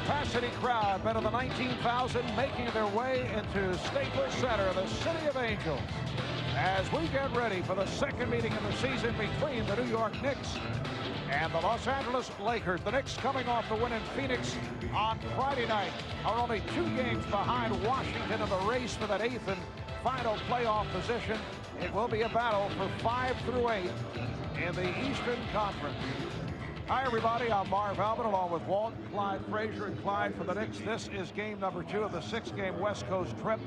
capacity crowd, better than 19,000, making their way into Staples Center, the City of Angels, as we get ready for the second meeting of the season between the New York Knicks and the Los Angeles Lakers. The Knicks, coming off the win in Phoenix on Friday night, are only 2 games behind Washington in the race for that 8th and final playoff position. It will be a battle for 5 through 8 in the Eastern Conference. Hi, everybody. I'm Marv Albin, along with Walt, Clyde Frazier, and Clyde for the Knicks. This is game number 2 of the 6-game West Coast trip.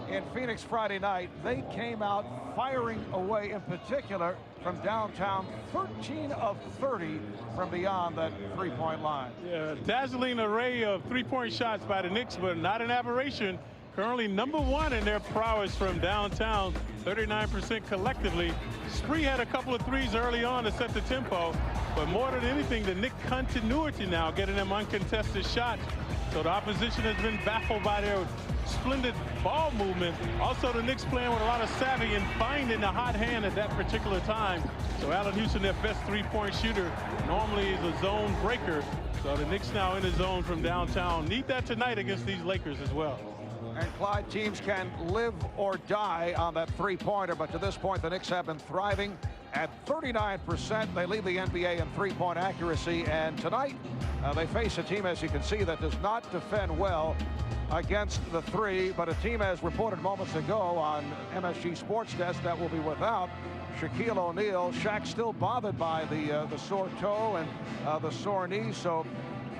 In Phoenix Friday night, they came out firing away, in particular from downtown, 13 of 30 from beyond that three-point line. Yeah, dazzling array of three-point shots by the Knicks, but not an aberration. Currently #1 in their prowess from downtown, 39% collectively. Spree had a couple of threes early on to set the tempo, but more than anything, the Knicks continuity now, getting them uncontested shots. So the opposition has been baffled by their splendid ball movement. Also, the Knicks playing with a lot of savvy and finding the hot hand at that particular time. So Allan Houston, their best three-point shooter, normally is a zone breaker. So the Knicks now in the zone from downtown. Need that tonight against these Lakers as well. And Clyde, teams can live or die on that three-pointer, but to this point, the Knicks have been thriving at 39%. They lead the NBA in three-point accuracy, and tonight they face a team, as you can see, that does not defend well against the three, but a team, as reported moments ago on MSG Sports Desk, that will be without Shaquille O'Neal. Shaq still bothered by the sore toe and the sore knee, so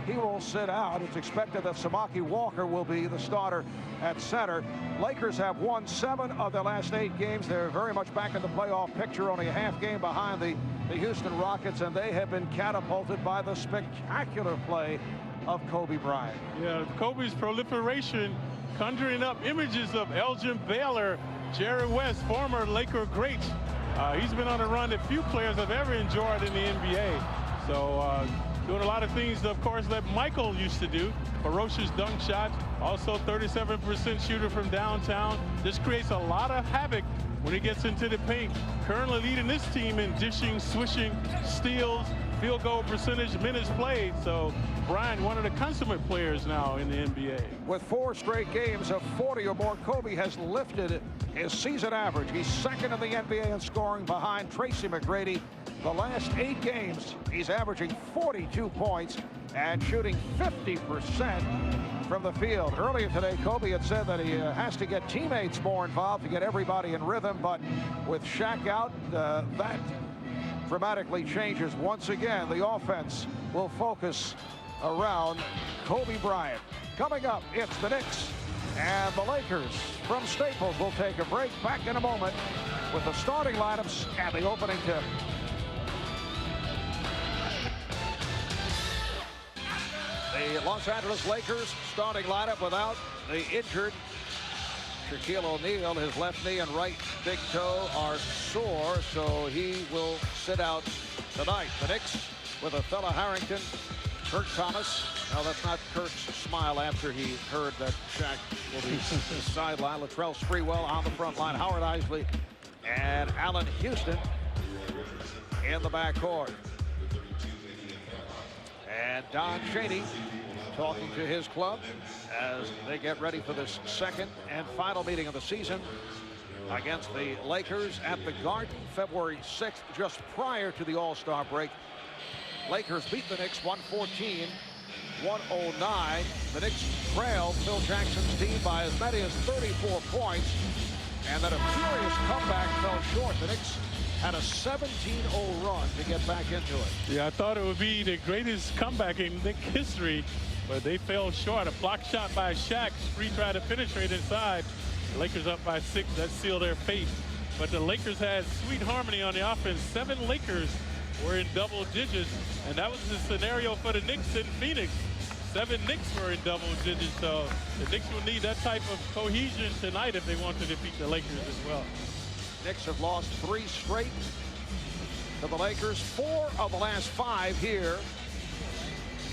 he will sit out. It's expected that Samaki Walker will be the starter at center. Lakers have won 7 of their last 8 games. They're very much back in the playoff picture, only a half game behind the Houston Rockets, and they have been catapulted by the spectacular play of Kobe Bryant. Yeah, Kobe's proliferation, conjuring up images of Elgin Baylor, Jerry West, former Laker greats. He's been on a run that few players have ever enjoyed in the NBA. So doing a lot of things, of course, that Michael used to do. Ferocious dunk shots, also 37% shooter from downtown. This creates a lot of havoc when he gets into the paint. Currently leading this team in dishing, swishing, steals, field goal percentage, minutes played. So Bryant, one of the consummate players now in the NBA. With 4 straight games of 40 or more, Kobe has lifted his season average. He's second in the NBA in scoring behind Tracy McGrady. The last 8 games, he's averaging 42 points and shooting 50% from the field. Earlier today, Kobe had said that he has to get teammates more involved to get everybody in rhythm, but with Shaq out, that dramatically changes. Once again, the offense will focus around Kobe Bryant. Coming up, it's the Knicks and the Lakers from Staples. We'll take a break. Back in a moment with the starting lineups and the opening tip. The Los Angeles Lakers starting lineup without the injured Shaquille O'Neal. His left knee and right big toe are sore, so he will sit out tonight. The Knicks with Othello Harrington, Kurt Thomas. Now, that's not Kurt's smile after he heard that Shaq will be sidelined. Latrell Sprewell on the front line. Howard Eisley and Allan Houston in the backcourt. And Don Chaney talking to his club as they get ready for this second and final meeting of the season against the Lakers at the Garden, February 6th, just prior to the All-Star break. Lakers beat the Knicks 114-109. The Knicks trailed Phil Jackson's team by as many as 34 points, and then a furious comeback fell short. The Knicks had a 17-0 run to get back into it. Yeah, I thought it would be the greatest comeback in Knicks history, but they fell short. A block shot by Shaq. Spree tried to penetrate inside. The Lakers up by 6. That sealed their fate. But the Lakers had sweet harmony on the offense. 7 Lakers were in double digits, and that was the scenario for the Knicks in Phoenix. 7 Knicks were in double digits, so the Knicks will need that type of cohesion tonight if they want to defeat the Lakers as well. Knicks have lost 3 straight to the Lakers, 4 of the last 5 here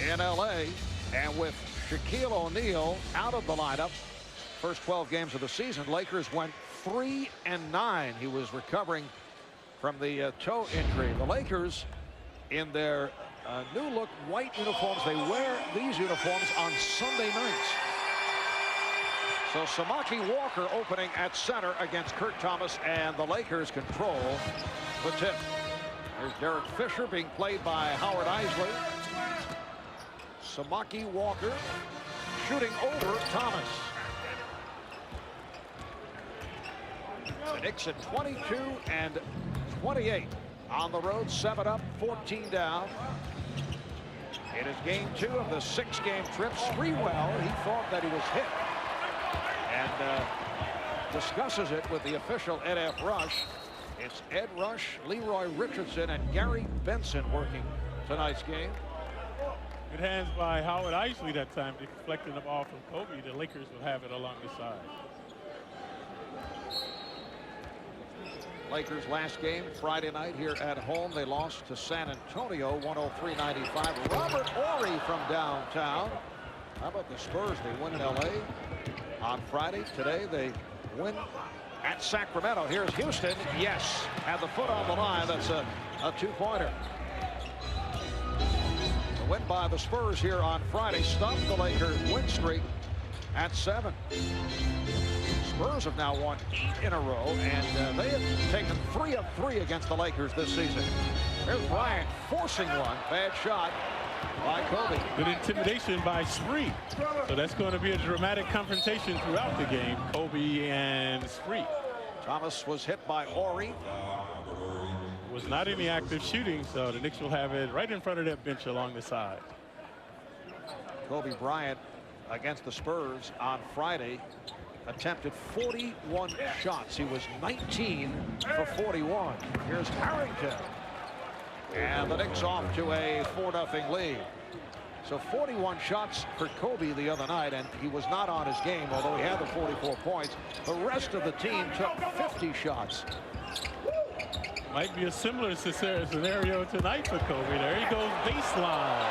in LA. And with Shaquille O'Neal out of the lineup, first 12 games of the season, Lakers went 3-9. He was recovering from the toe injury. The Lakers, in their new look white uniforms. They wear these uniforms on Sunday nights. So Samaki Walker opening at center against Kurt Thomas, and the Lakers control the tip. There's Derek Fisher being played by Howard Isley. Samaki Walker shooting over Thomas. The Knicks at 22 and 28 on the road, 7 up, 14 down. It is game 2 of the 6-game trip. Sprewell, he thought that he was hit, and discusses it with the official Ed F. Rush. It's Ed Rush, Leroy Richardson, and Gary Benson working tonight's game. Good hands by Howard Isley that time, deflecting the ball from Kobe. The Lakers will have it along the side. Lakers last game Friday night here at home. They lost to San Antonio 103-95. Robert Horry from downtown. How about the Spurs? They win in LA on Friday. Today they win at Sacramento. Here's Houston. Yes, had the foot on the line. That's a two-pointer. The win by the Spurs here on Friday stopped the Lakers' win streak at 7. Spurs have now won 8 in a row, and they have taken 3 of 3 against the Lakers this season. There's Bryant forcing one. Bad shot by Kobe. Good intimidation by Spree. So that's going to be a dramatic confrontation throughout the game. Kobe and Spree. Thomas was hit by Horry. Was not any active shooting, so the Knicks will have it right in front of that bench along the side. Kobe Bryant against the Spurs on Friday attempted 41 shots. He was 19 for 41. Here's Harrington. And the Knicks off to a 4-0 lead. So 41 shots for Kobe the other night, and he was not on his game, although he had the 44 points. The rest of the team took 50 shots. Might be a similar scenario tonight for Kobe. There he goes, baseline.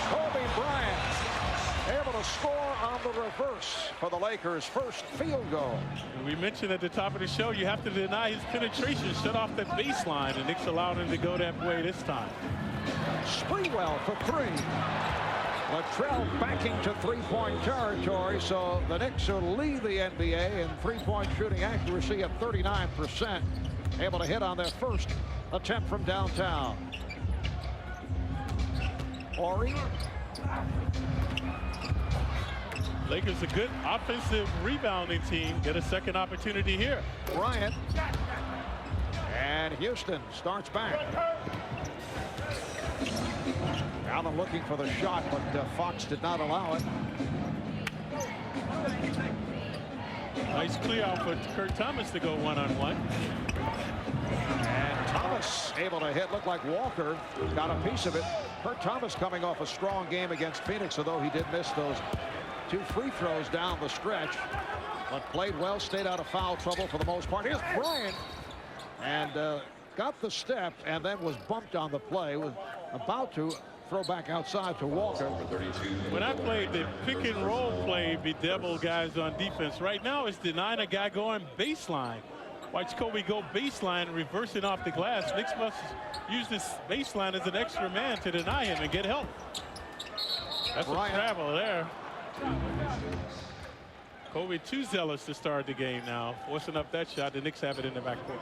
Kobe Bryant able to score on the reverse for the Lakers' first field goal. And we mentioned at the top of the show, you have to deny his penetration, shut off that baseline, and Knicks allowed him to go that way this time. Sprewell for 3. Latrell backing to 3-point territory, so the Knicks will lead the NBA in 3-point shooting accuracy at 39%. Able to hit on their first attempt from downtown. Horry. Lakers a good offensive rebounding team. Get a second opportunity here. Bryant. And Houston starts back. Allen looking for the shot, but Fox did not allow it. Nice clear out for Kurt Thomas to go one-on-one. And Thomas able to hit. Looked like Walker got a piece of it. Kurt Thomas coming off a strong game against Phoenix, although he did miss those 2 free throws down the stretch. But played well, stayed out of foul trouble for the most part. Here's Bryant. And got the step and then was bumped on the play. Was about to throw back outside to Walker. When I played the pick and roll play, bedevil guys on defense. Right now it's denying a guy going baseline. Watch Kobe go baseline, reversing off the glass. Knicks must use this baseline as an extra man to deny him and get help. That's a travel there. Kobe too zealous to start the game now, forcing up that shot. The Knicks have it in the backcourt.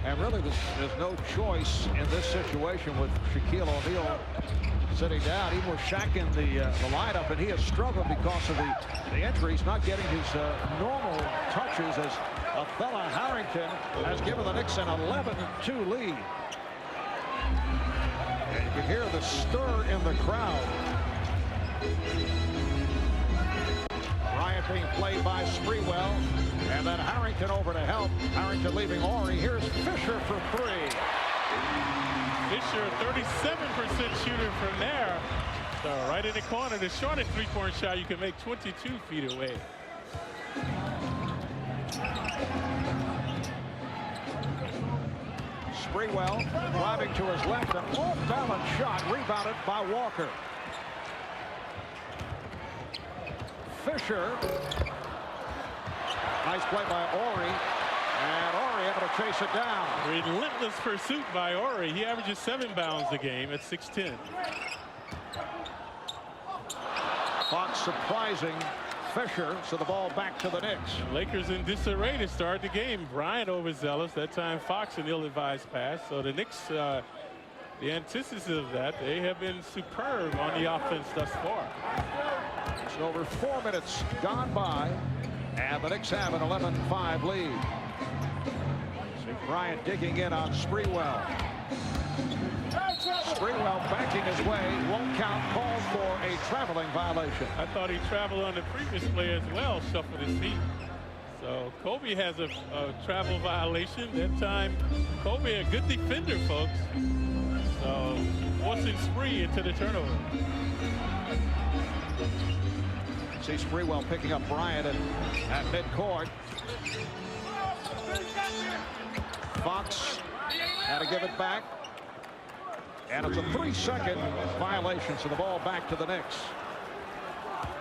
And really, there's no choice in this situation with Shaquille O'Neal sitting down. He was Shaq in the lineup, and he has struggled because of the injuries, not getting his normal touches, as Fella Harrington has given the Knicks an 11-2 lead. And you can hear the stir in the crowd. Bryant being played by Sprewell. And then Harrington over to help. Harrington leaving Horry. Here's Fisher for 3. Fisher, 37% shooter from there. So right in the corner, the shortest 3-point shot you can make 22 feet away. Sprewell driving to his left. An off-balance shot rebounded by Walker. Fisher. Nice play by Horry. And Ori able to chase it down. Relentless pursuit by Ori. He averages 7 bounds a game at 6'10". Fox surprising Fisher, so the ball back to the Knicks. Lakers in disarray to start the game. Bryant overzealous. That time Fox an ill-advised pass. So the Knicks, the antithesis of that, they have been superb on the offense thus far. It's over 4 minutes gone by, and the Knicks have an 11-5 lead. See Bryant digging in on Sprewell. Sprewell backing his way, won't count, called for a traveling violation. I thought he traveled on the previous play as well, shuffled his feet. So Kobe has a travel violation. That time, Kobe a good defender, folks. So forcing Spree into the turnover. See Sprewell picking up Bryant at midcourt. Fox had to give it back. And it's a 3-second violation, so the ball back to the Knicks.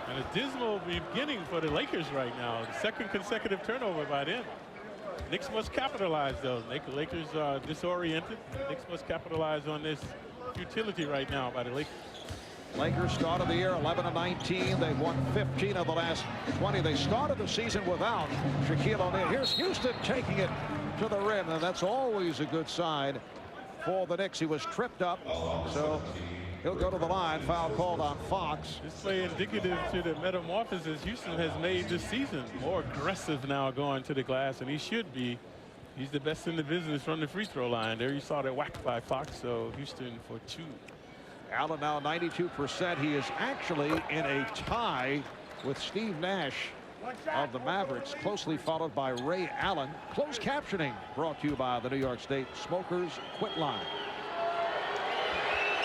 And a dismal beginning for the Lakers right now. The second consecutive turnover by them. Knicks must capitalize, though. Lakers are disoriented. Knicks must capitalize on this futility right now by the Lakers. Lakers started the year 11-19. They've won 15 of the last 20. They started the season without Shaquille O'Neal. Here's Houston taking it to the rim, and that's always a good sign for the Knicks. He was tripped up, so he'll go to the line. Foul called on Fox. This play indicative to the metamorphosis Houston has made this season. More aggressive now going to the glass, and he should be. He's the best in the business from the free throw line. There you saw that whack by Fox, so Houston for 2. Allen now 92%. He is actually in a tie with Steve Nash of the Mavericks, closely followed by Ray Allen. Closed captioning brought to you by the New York State Smokers Quit Line.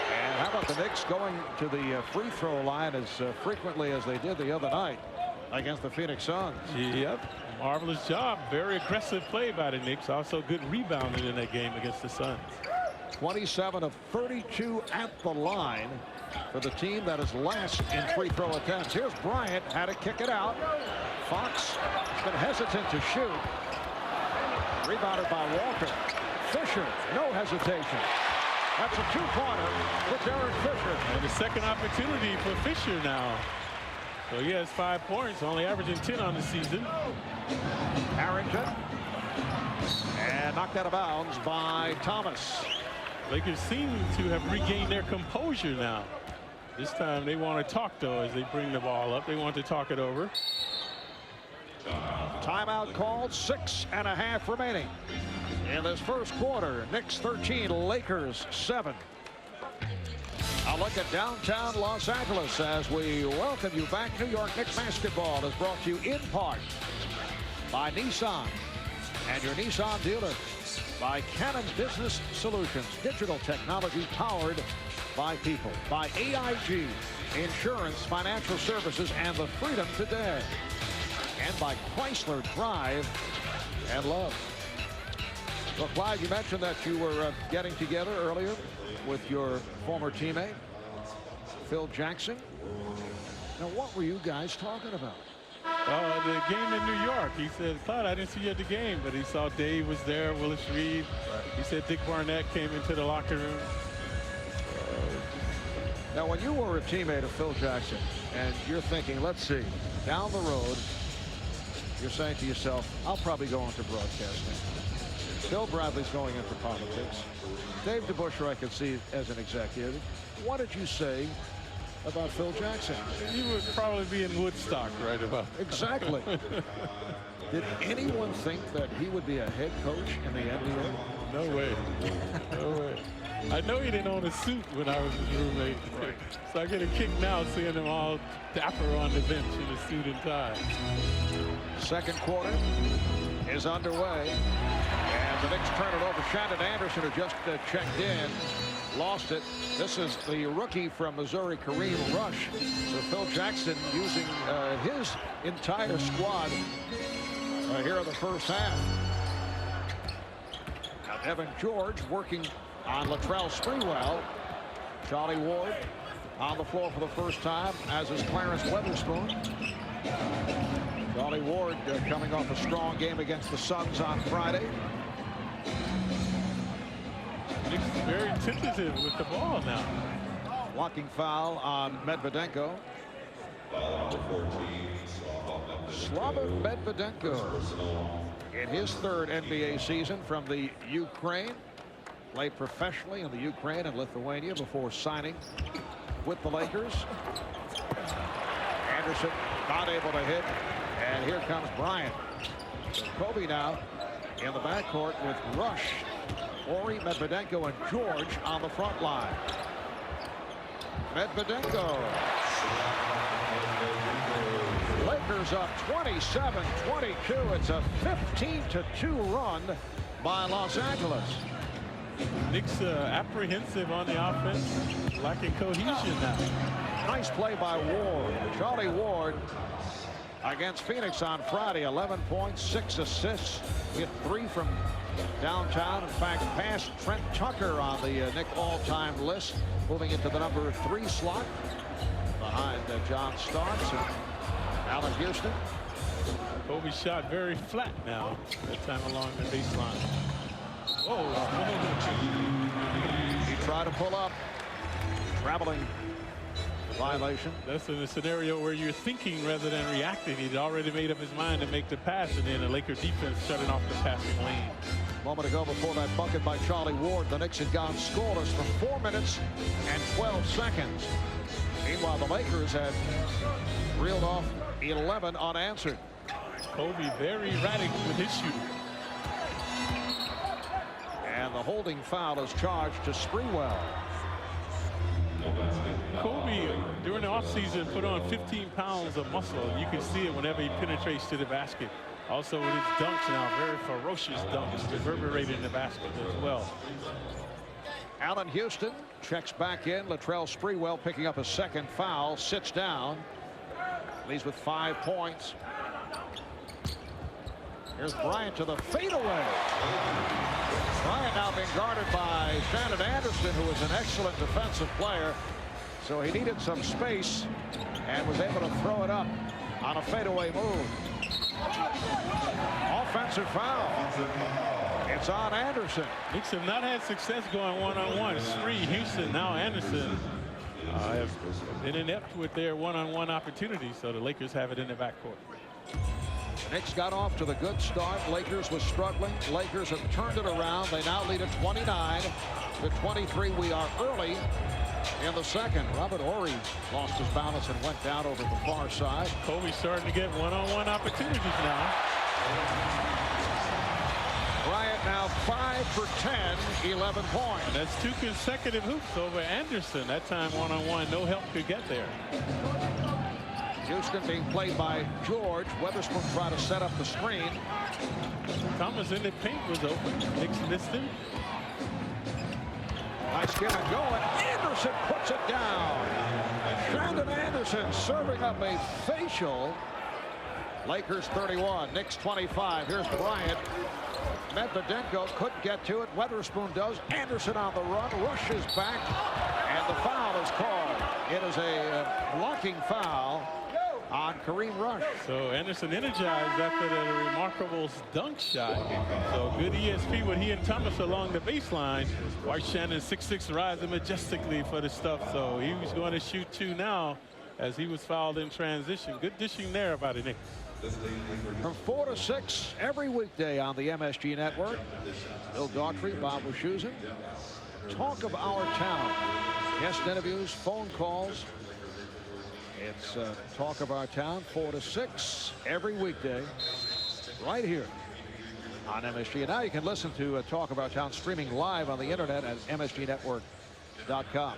And how about the Knicks going to the free throw line as frequently as they did the other night against the Phoenix Suns? Yep, marvelous job. Very aggressive play by the Knicks. Also good rebounding in that game against the Suns. 27 of 32 at the line for the team that is last in free throw attempts. Here's Bryant, had to kick it out. Fox has been hesitant to shoot. Rebounded by Walker. Fisher, no hesitation. That's a 2-pointer for Derek Fisher. And the second opportunity for Fisher now. So he has 5 points, only averaging 10 on the season. Harrington. And knocked out of bounds by Thomas. Lakers seem to have regained their composure now. This time they want to talk, though, as they bring the ball up. They want to talk it over. Timeout called, 6.5 remaining in this first quarter. Knicks 13, Lakers 7. A look at downtown Los Angeles as we welcome you back. New York Knicks basketball is brought to you in part by Nissan and your Nissan dealer, by Canon Business Solutions, digital technology powered by people, by AIG, insurance, financial services, and the freedom today, and by Chrysler Drive and Love. Well, Clyde, you mentioned that you were getting together earlier with your former teammate, Phil Jackson. Now, what were you guys talking about? The game in New York. He said, Clyde, I didn't see you at the game, but he saw Dave was there, Willis Reed. He said Dick Barnett came into the locker room. Now, when you were a teammate of Phil Jackson, and you're thinking, let's see, down the road, you're saying to yourself, I'll probably go into broadcasting. Bill Bradley's going into politics. Dave DeBusschere I could see as an executive. What did you say about Phil Jackson? He would probably be in Woodstock right about. Exactly. Did anyone think that he would be a head coach in the NBA? No way. No way. I know he didn't own a suit when I was his roommate. Right. So I get a kick now seeing him all dapper on the bench in a suit and tie. Second quarter is underway. And the Knicks turn it over. Shandon Anderson, who just checked in, lost it. This is the rookie from Missouri, Kareem Rush. So Phil Jackson using his entire squad here in the first half. Now Evan George working on Latrell Sprewell. Charlie Ward on the floor for the first time, as is Clarence Weatherspoon. Charlie Ward coming off a strong game against the Suns on Friday. Knicks very tentative with the ball now. Blocking foul on Medvedenko. Slava Medvedenko in his third NBA season from the Ukraine. Played professionally in the Ukraine and Lithuania before signing with the Lakers. Anderson not able to hit. And here comes Bryant. So Kobe now in the backcourt with Rush, Ori, Medvedenko, and George on the front line. Medvedenko. Lakers up 27-22. It's a 15-2 run by Los Angeles. Knicks apprehensive on the offense, lacking cohesion now. Nice play by Ward. Charlie Ward against Phoenix on Friday. 11 points, 6 assists. Hit 3 from downtown. In fact, passed Trent Tucker on the Knick all-time list, moving into the number 3 slot behind John Starks and Allan Houston. Kobe shot very flat now, that time along the baseline. Whoa. He tried to pull up. Traveling violation. That's in a scenario where you're thinking rather than reacting. He'd already made up his mind to make the pass, and then the Laker defense shutting off the passing lane. A moment ago, before that bucket by Charlie Ward, the Knicks had gone scoreless for 4 minutes and 12 seconds. Meanwhile, the Lakers had reeled off 11 unanswered. Kobe very erratic with his shooting. And the holding foul is charged to Sprewell. Kobe, during the offseason, put on 15 pounds of muscle. You can see it whenever he penetrates to the basket. Also with his dunks now, very ferocious dunks, reverberating in the basket as well. Allan Houston checks back in. Latrell Sprewell picking up a second foul, sits down. Leads with 5 points. Here's Bryant to the fadeaway. Bryant now being guarded by Shannon Anderson, who is an excellent defensive player. So he needed some space and was able to throw it up on a fadeaway move. Offensive foul. It's on Anderson. Knicks have not had success going one-on-one. Spree, Houston, now Anderson have been inept with their one-on-one opportunities, so the Lakers have it in their backcourt. The Knicks got off to the good start. Lakers was struggling. Lakers have turned it around. They now lead at 29-23. We are early in the second. Robert Horry lost his balance and went down over the far side. Kobe starting to get one-on-one opportunities now. Bryant now 5 for 10, 11 points. And that's 2 consecutive hoops over Anderson. That time one-on-one, no help could get there. Houston being played by George. Weatherspoon tried to set up the screen. Thomas in the paint was open. Knicks missed him. Nice get and going. Anderson puts it down. Shannon Anderson serving up a facial. Lakers 31, Knicks 25. Here's Bryant. Medvedenko couldn't get to it. Weatherspoon does. Anderson on the run, rushes back, and the foul is called. It is a blocking foul on Kareem Rush. So Anderson energized after the remarkable dunk shot. So good ESP with he and Thomas along the baseline. Watch Shannon 6'6" rising majestically for the stuff. So he was going to shoot 2 now as he was fouled in transition. Good dishing there by the Knicks. From 4 to 6 every weekday on the MSG Network. Bill Daughtry, Bob Wischusen. Talk of our town. Guest interviews, phone calls. It's Talk of Our Town, 4 to 6 every weekday right here on MSG. And now you can listen to Talk of Our Town streaming live on the internet at msgnetwork.com.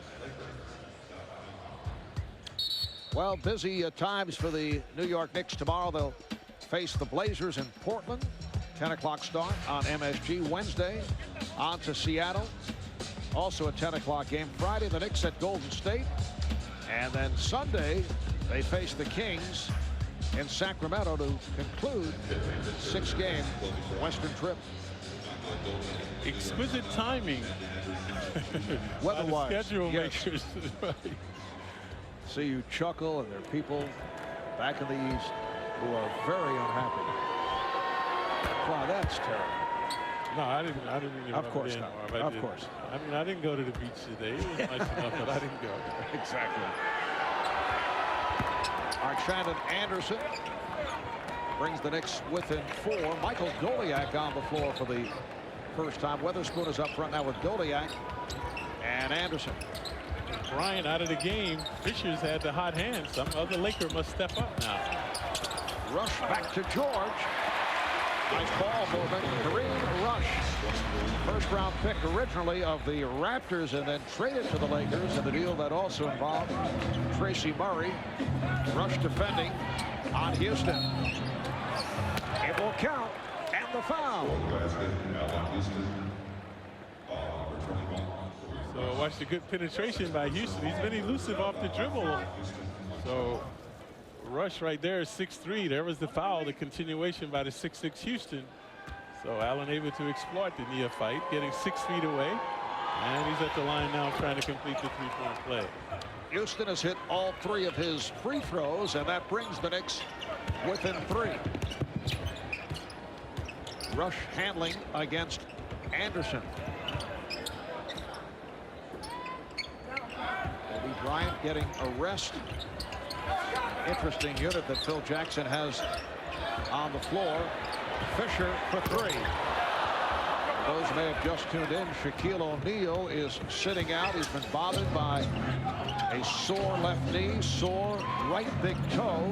Well, busy times for the New York Knicks tomorrow. They'll face the Blazers in Portland. 10 o'clock start on MSG. Wednesday on to Seattle. Also a 10 o'clock game. Friday, the Knicks at Golden State. And then Sunday, they face the Kings in Sacramento to conclude the 6-game Western trip. Exquisite timing. Weather-wise, schedule yes. makers. See you chuckle, and there are people back in the East who are very unhappy. Wow, that's terrible. No, I didn't even Of course not. Of course. I mean, I didn't go to the beach today. It was nice enough, but I didn't go. Exactly. Shannon Anderson brings the Knicks within 4. Michael Goliak on the floor for the first time. Weatherspoon is up front now with Goliak and Anderson. Bryant out of the game. Fisher's had the hot hand. Some other Laker must step up now. Rush back to George. Nice ball movement. Kareem Rush. First round pick originally of the Raptors and then traded to the Lakers in the deal that also involved Tracy Murray. Rush defending on Houston. It will count. And the foul. So watch the good penetration by Houston. He's been elusive off the dribble. So Rush right there is 6'3". There was the foul, the continuation by the 6'6" Houston. So Allen able to exploit the neophyte, getting 6 feet away. And he's at the line now trying to complete the three-point play. Houston has hit all 3 of his free throws, and that brings the Knicks within 3. Rush handling against Anderson. Kobe Bryant getting a rest. Interesting unit that Phil Jackson has on the floor. Fisher for 3. Those who may have just tuned in, Shaquille O'Neal is sitting out. He's been bothered by a sore left knee, sore right big toe.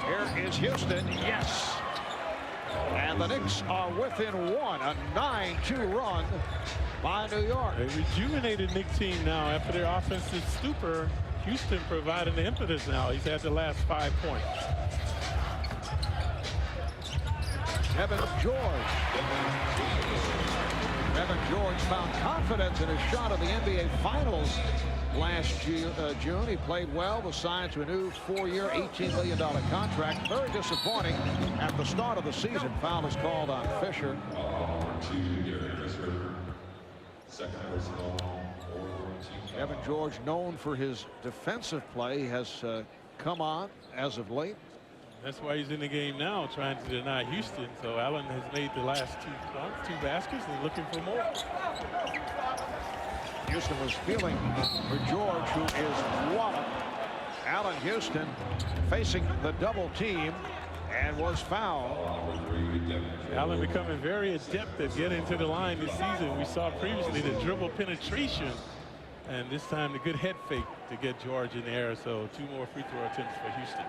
Here is Houston. Yes. And the Knicks are within 1. A 9-2 run by New York. A rejuvenated Knicks team now after their offensive stupor. Houston providing the impetus now. He's had the last 5 points. Evan George. Evan George found confidence in his shot at the NBA Finals last June. He played well, was signed to a new 4-year, $18 million contract. Very disappointing at the start of the season. Foul is called on Fisher. Evan George, known for his defensive play, has come on as of late. That's why he's in the game now, trying to deny Houston. So Allen has made the last 2 points, 2 baskets, and looking for more. Houston was feeling for George, who is walloped. Allan Houston facing the double team and was fouled. Allen becoming very adept at getting to the line this season. We saw previously the dribble penetration, and this time the good head fake to get George in the air. So 2 more free throw attempts for Houston.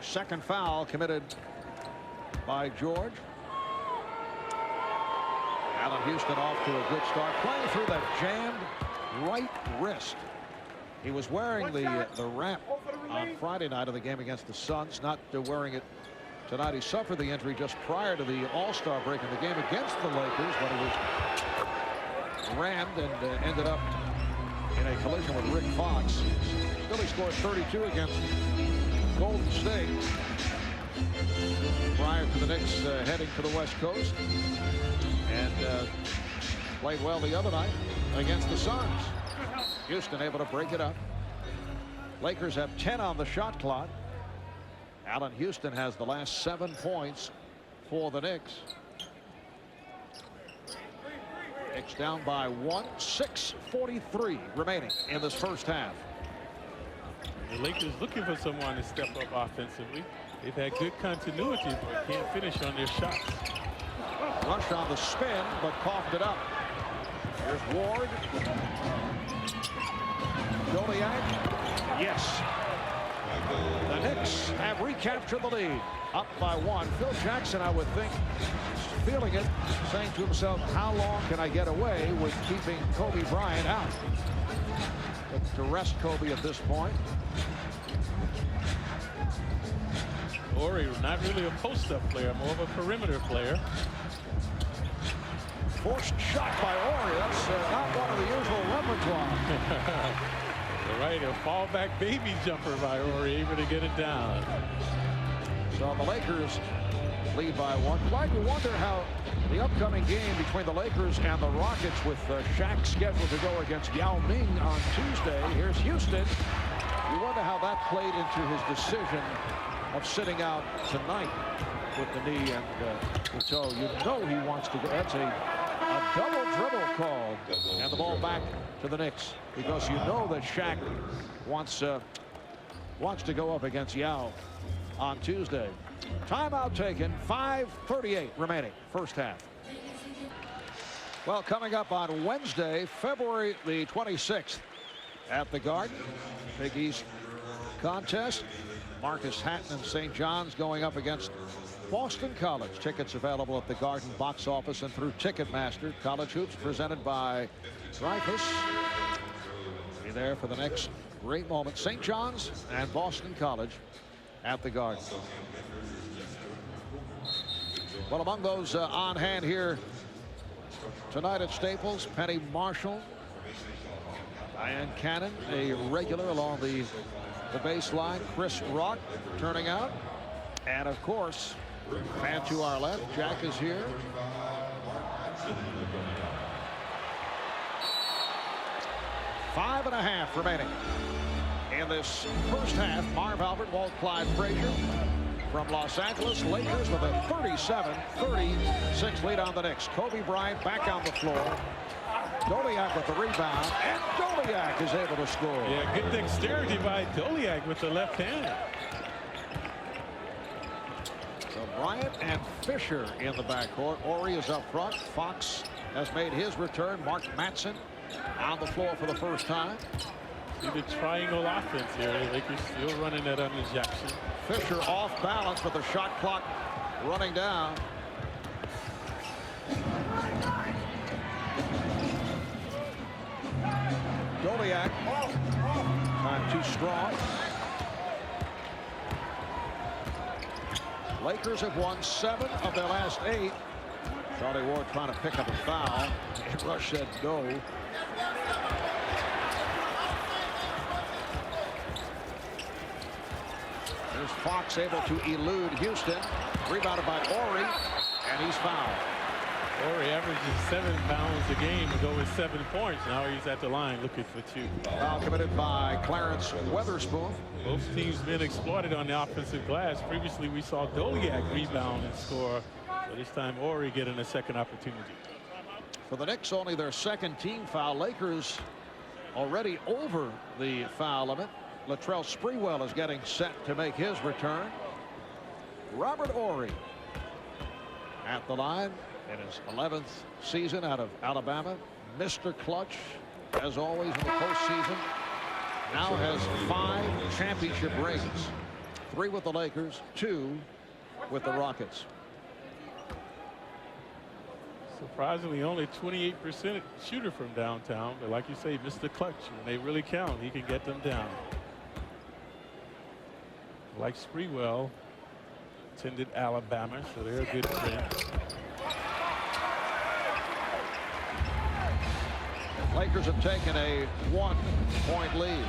Second foul committed by George. Allan Houston off to a good start, playing through that jammed right wrist. He was wearing the wrap on Friday night of the game against the Suns, not wearing it tonight. He suffered the injury just prior to the All-Star break in the game against the Lakers when he was rammed and ended up in a collision with Rick Fox. Still, he scored 32 against Golden State prior to the Knicks heading to the West Coast, and played well the other night against the Suns. Houston able to break it up. Lakers have 10 on the shot clock. Allan Houston has the last 7 points for the Knicks. Knicks down by 1. 6:43 remaining in this first half. The Lakers looking for someone to step up offensively. They've had good continuity, but can't finish on their shots. Rush on the spin, but coughed it up. Here's Ward. Goliak. Yes. The Knicks have recaptured the lead. Up by 1. Phil Jackson, I would think, feeling it, saying to himself, how long can I get away with keeping Kobe Bryant out? But to rest Kobe at this point. Ori, not really a post-up player, more of a perimeter player. Forced shot by Ori. That's not one of the usual repertoire. Right, a fallback baby jumper by Ori, able to get it down. So the Lakers lead by 1. Clyde, we wonder how the upcoming game between the Lakers and the Rockets, with Shaq scheduled to go against Yao Ming on Tuesday. Here's Houston. You wonder how that played into his decision of sitting out tonight with the knee and the toe. You know he wants to go. That's a double dribble call, and the ball back to the Knicks, because you know that Shaq wants to go up against Yao on Tuesday. Timeout taken. 5:38 remaining, first half. Well, coming up on Wednesday, February the 26th, at the Garden, Big East contest. Marcus Hatton and St. John's going up against Boston College. Tickets available at the Garden box office and through Ticketmaster. College Hoops presented by Dreyfus. Be there for the next great moment. St. John's and Boston College at the Garden. Well, among those on hand here tonight at Staples, Penny Marshall, Diane Cannon, a regular along the baseline. Chris Rock turning out. And of course, fan to our left, Jack is here. Five and a half remaining in this first half. Marv Albert, Walt Clyde Frazier from Los Angeles. Lakers with a 37-36 lead on the Knicks. Kobe Bryant back on the floor. Doliak with the rebound, and Doliak is able to score. Yeah, good dexterity by Doliak with the left hand. So Bryant and Fisher in the backcourt. Ori is up front. Fox has made his return. Mark Matson on the floor for the first time. See the triangle offense here. The Lakers still running that under Jackson. Fisher off balance with the shot clock running down. Doliak, time too strong. Lakers have won 7 of their last 8. Charlie Ward trying to pick up a foul. Rush said no. There's Fox able to elude Houston. Rebounded by Ori, and he's fouled. Ori averages 7 pounds a game to go with 7 points. Now he's at the line looking for 2. Foul committed by Clarence Weatherspoon. Both teams been exploited on the offensive glass. Previously we saw Doliak rebound and score. But this time Ori getting a second opportunity. For the Knicks, only their second team foul. Lakers already over the foul limit. Latrell Sprewell is getting set to make his return. Robert Ori at the line in his 11th season out of Alabama. Mr. Clutch, as always, in the postseason. Now has 5 championship rings. 3 with the Lakers, 2 with the Rockets. Surprisingly, only 28% shooter from downtown. But like you say, Mr. Clutch, when they really count, he can get them down. Like Sprewell, attended Alabama, so they're a good friend. Lakers have taken a 1-point lead.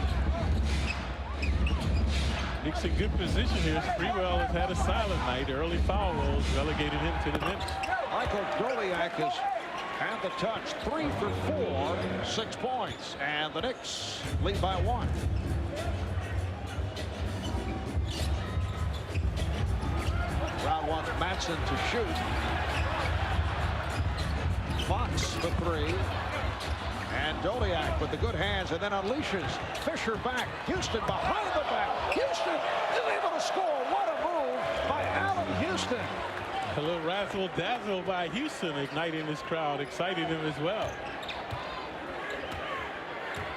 Knicks in good position here. Sprewell has had a silent night. Early foul rolls relegated him to the bench. Michael Doliak has had the touch. 3 for 4, 6 points. And the Knicks lead by 1. Brown wants Matson to shoot. Fox the 3. And Doliak with the good hands, and then unleashes. Fisher back. Houston behind the back. Houston is able to score. What a move by Allan Houston. A little razzle dazzle by Houston, igniting this crowd, exciting them as well.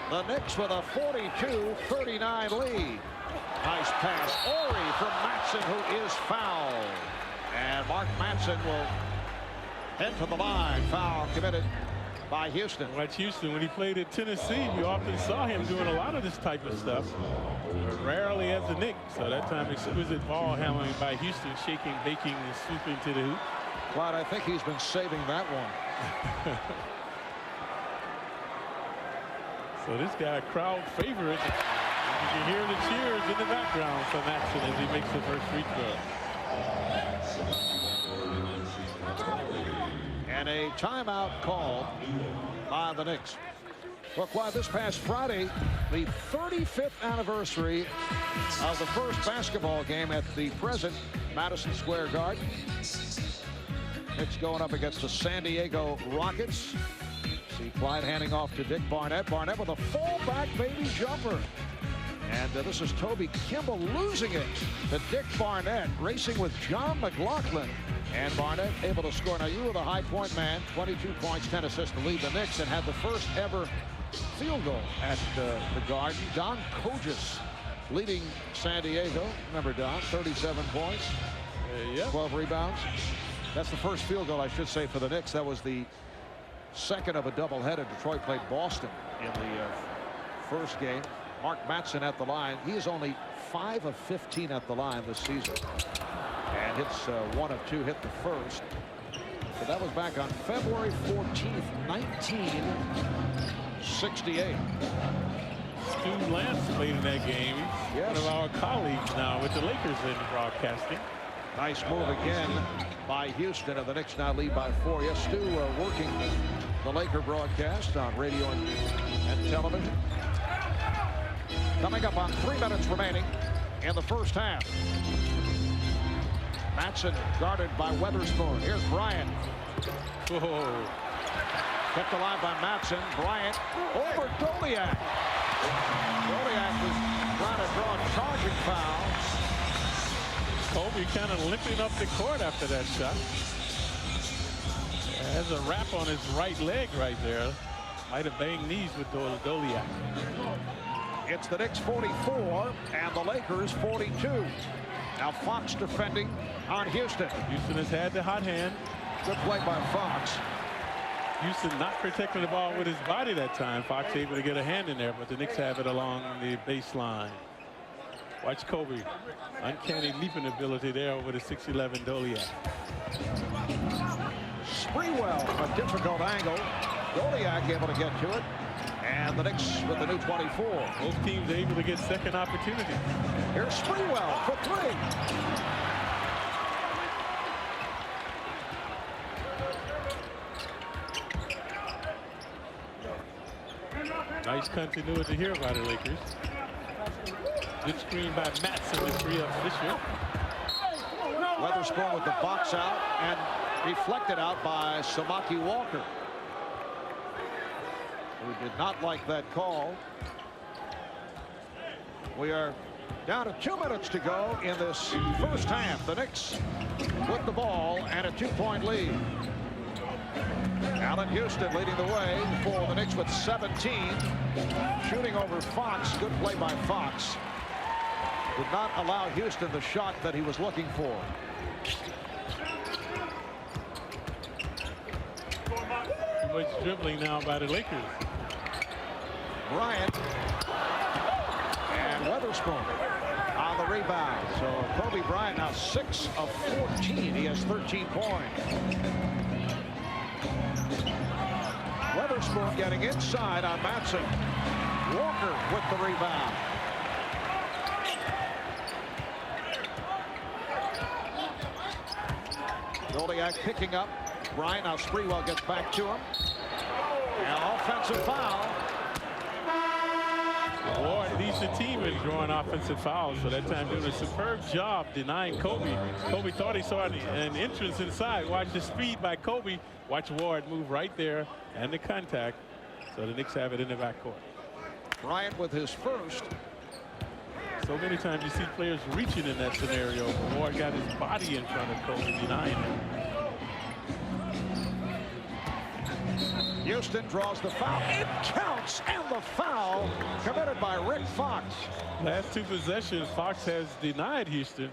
The Knicks with a 42-39 lead. Nice pass. Ori from Matson, who is fouled. And Mark Matson will head to the line. Foul committed by Houston. Watch Houston. When he played at Tennessee, we often saw him doing a lot of this type of stuff, but rarely as a Knick. So that time, exquisite ball handling by Houston, shaking, baking, and swooping to the hoop. Clyde, I think he's been saving that one. So this guy, crowd favorite. You can hear the cheers in the background from Matson as he makes the first free throw. And a timeout call by the Knicks. Look, why this past Friday, the 35th anniversary of the first basketball game at the present Madison Square Garden. Knicks going up against the San Diego Rockets. See Clyde handing off to Dick Barnett. Barnett with a fallback baby jumper. And this is Toby Kimball losing it to Dick Barnett, racing with John McLaughlin. And Barnett able to score. Now, you were the high point man, 22 points, 10 assists to lead the Knicks, and had the first ever field goal at the Garden. Don Kojas leading San Diego. Remember Don, 37 points, 12 rebounds. That's the first field goal, I should say, for the Knicks. That was the second of a doubleheader. Detroit played Boston in the first game. Mark Matson at the line. He is only 5 of 15 at the line this season. And hits 1 of 2, hit the first. So that was back on February 14th, 1968. Stu Lance played in that game. Yes. One of our colleagues now with the Lakers in broadcasting. Nice move again by Houston, and the Knicks now lead by 4. Yes, Stu working the Laker broadcast on radio and television. Coming up on 3 minutes remaining in the first half. Matson guarded by Weatherspoon. Here's Bryant. Whoa. Kept alive by Matson. Bryant over Doliak. Doliak was trying to draw a charging foul. Kobe kind of limping up the court after that shot. Has a wrap on his right leg right there. Might have banged knees with Doliak. It's the Knicks 44 and the Lakers 42. Now Fox defending on Houston. Houston has had the hot hand. Good play by Fox. Houston not protecting the ball with his body that time. Fox able to get a hand in there, but the Knicks have it along the baseline. Watch Kobe. Uncanny leaping ability there over the 6'11" Doliak. Sprewell, a difficult angle. Doliak able to get to it. And the Knicks with the new 24. Both teams able to get second opportunity. Here's Sprewell for 3. Nice continuity here by the Lakers. Good screen by Matson to free up Fisher. Weatherspoon with the box out and deflected out by Samaki Walker, who did not like that call. We are down to 2 minutes to go in this first half. The Knicks with the ball and a 2-point lead. Allan Houston leading the way for the Knicks with 17. Shooting over Fox. Good play by Fox. Did not allow Houston the shot that he was looking for. Too much dribbling now by the Lakers. Bryant and Weatherspoon on the rebound. So Kobe Bryant now 6 of 14. He has 13 points. Weatherspoon getting inside on Matson. Walker with the rebound. Doliak picking up. Bryant, now Sprewell gets back to him. And offensive foul. Ward leads the team in drawing offensive fouls. So that time doing a superb job denying Kobe. Kobe thought he saw an entrance inside. Watch the speed by Kobe. Watch Ward move right there and the contact. So the Knicks have it in the backcourt. Bryant with his first. So many times you see players reaching in that scenario. Ward got his body in front of Kobe, denying him. Houston draws the foul. It counts, and the foul committed by Rick Fox. Last 2 possessions, Fox has denied Houston.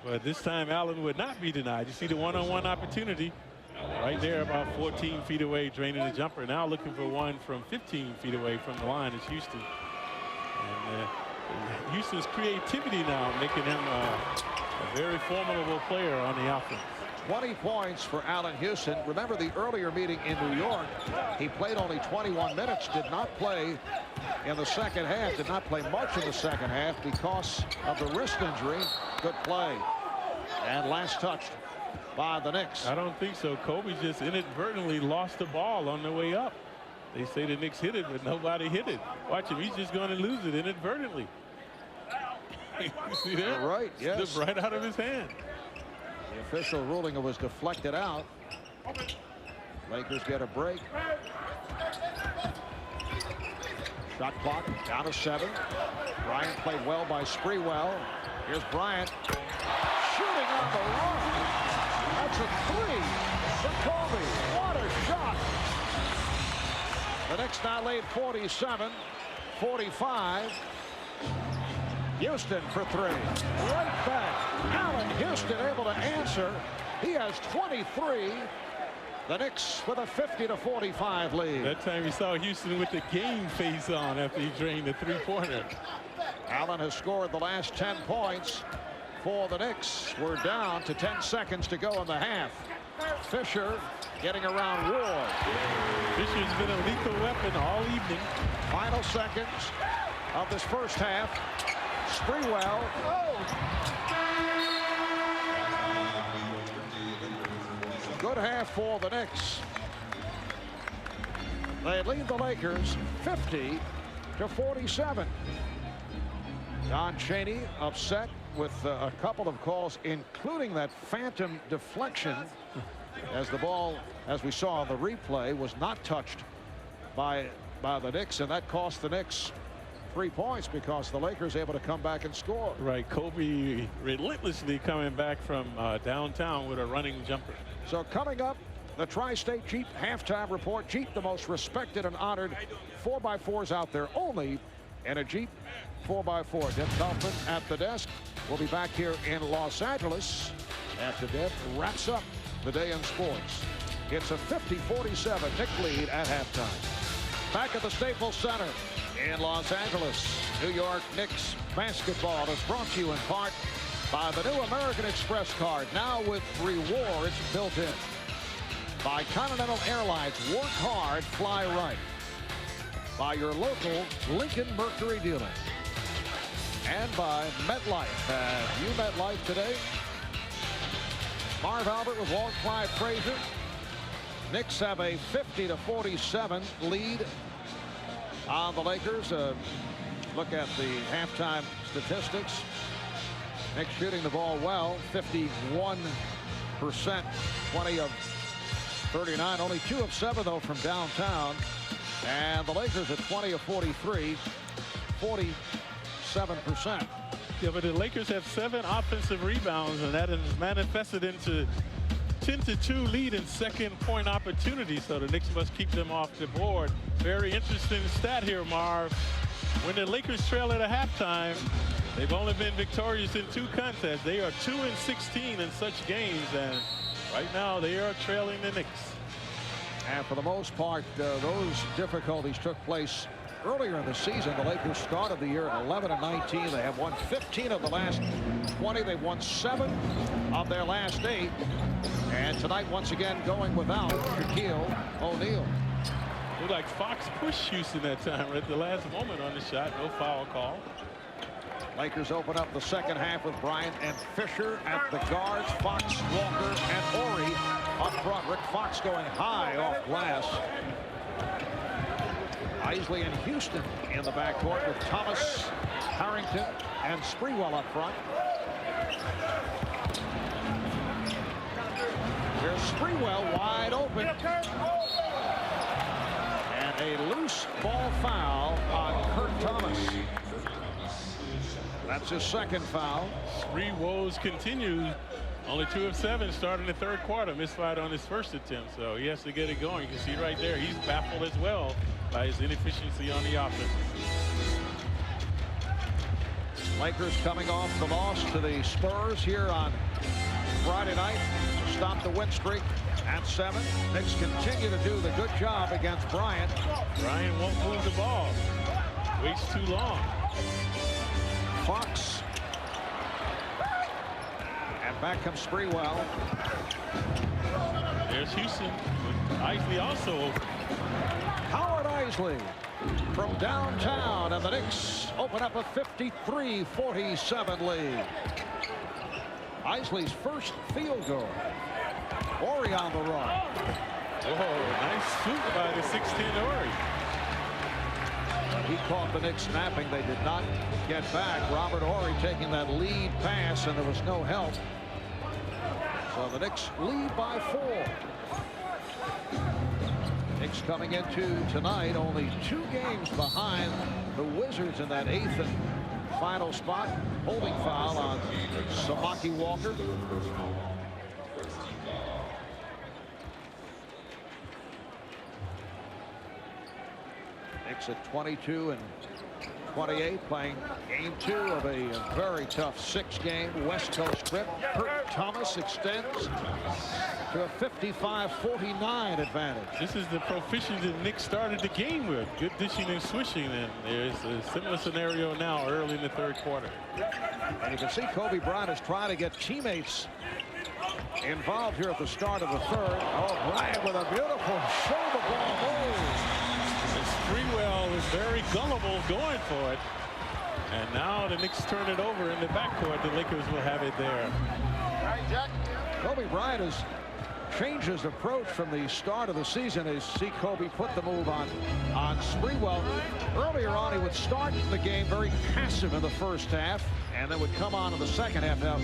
But this time, Allen would not be denied. You see the one-on-one opportunity right there, about 14 feet away, draining the jumper. Now looking for one from 15 feet away from the line is Houston. And Houston's creativity now making him a very formidable player on the offense. 20 points for Allan Houston. Remember the earlier meeting in New York. He played only 21 minutes, did not play in the second half, did not play much in the second half because of the wrist injury. Good play. And last touch by the Knicks. I don't think so. Kobe just inadvertently lost the ball on the way up. They say the Knicks hit it, but nobody hit it. Watch him. He's just going to lose it inadvertently. You see that? Right, yes. Slipped right out of his hand. The official ruling it was deflected out. Lakers get a break. Shot clock down to 7. Bryant played well by Sprewell. Here's Bryant shooting on the run. That's a 3 for Kobe. What a shot. The Knicks now lead 47-45. Houston for 3. Right back. Allan Houston able to answer. He has 23. The Knicks with a 50-45 lead. That time you saw Houston with the game face on after he drained the three-pointer. Allan has scored the last 10 points for the Knicks. We're down to 10 seconds to go in the half. Fisher getting around Ward. Fisher's been a lethal weapon all evening. Final seconds of this first half. Sprewell. Good half for the Knicks. They lead the Lakers 50-47. Don Chaney upset with a couple of calls, including that phantom deflection, as the ball, as we saw on the replay, was not touched by the Knicks, and that cost the Knicks 3 points because the Lakers able to come back and score. Right, Kobe relentlessly coming back from downtown with a running jumper. So coming up, the Tri-State Jeep halftime report. Jeep, the most respected and honored 4x4s out there, only in a Jeep 4x4. Deb Kaufman at the desk. We'll be back here in Los Angeles after Deb wraps up the day in sports. It's a 50-47 Knick lead at halftime. Back at the Staples Center in Los Angeles, New York Knicks basketball is brought to you in part by the new American Express card, now with rewards built in. By Continental Airlines, work hard, fly right. By your local Lincoln Mercury dealer. And by MetLife. Have you MetLife today? Marv Albert with Walt Clyde Frazier. Knicks have a 50-47 lead on the Lakers. Look at the halftime statistics. Knicks shooting the ball well, 51%, 20 of 39, only 2 of 7 though from downtown. And the Lakers at 20 of 43, 47%. Yeah, but the Lakers have 7 offensive rebounds, and that has manifested into 10-2 lead in second point opportunities. So the Knicks must keep them off the board. Very interesting stat here, Marv. When the Lakers trail at a halftime, they've only been victorious in 2 contests. They are 2-16 in such games, and right now they are trailing the Knicks. And for the most part, those difficulties took place earlier in the season. The Lakers started the year at 11-19. They have won 15 of the last 20. They've won 7 of their last 8. And tonight, once again, going without Shaquille O'Neal. Looked like Fox pushed Houston that time right at the last moment on the shot. No foul call. Lakers open up the second half with Bryant and Fisher at the guards. Fox, Walker, and Horry up front. Rick Fox going high off glass. Isley and Houston in the backcourt with Thomas, Harrington, and Sprewell up front. Here's Sprewell wide open. And a loose ball foul on Kurt Thomas. That's his second foul. Spree woes continue. Only 2 of 7 starting the third quarter. Misfired on his first attempt, so he has to get it going. You can see right there, he's baffled as well by his inefficiency on the offense. Lakers coming off the loss to the Spurs here on Friday night to stop the win streak at 7. Knicks continue to do the good job against Bryant. Bryant won't move the ball. Waits too long. Fox. And back comes Sprewell. There's Houston. Isley also open. Howard Isley from downtown, and the Knicks open up a 53-47 lead. Isley's first field goal. Horry on the run. Oh, nice swoop by the 6'10" Ori. He caught the Knicks snapping. They did not get back. Robert Horry taking that lead pass, and there was no help. So the Knicks lead by 4. Knicks coming into tonight only 2 games behind the Wizards in that 8th and final spot. Holding foul on Samaki Walker. Knicks at 22-28, playing game 2 of a very tough 6-game West Coast trip. Kurt Thomas extends to a 55-49 advantage. This is the proficiency the Knicks started the game with. Good dishing and swishing, and there's a similar scenario now early in the 3rd quarter. And you can see Kobe Bryant is trying to get teammates involved here at the start of the 3rd. Oh, Bryant with a beautiful shoulder ball move. Sprewell is very gullible going for it. And now the Knicks turn it over in the backcourt. The Lakers will have it there. All right, Jack. Kobe Bryant has changed his approach from the start of the season. As see Kobe put the move on Sprewell. Earlier on, he would start the game very passive in the first half, and then would come on in the second half. Now,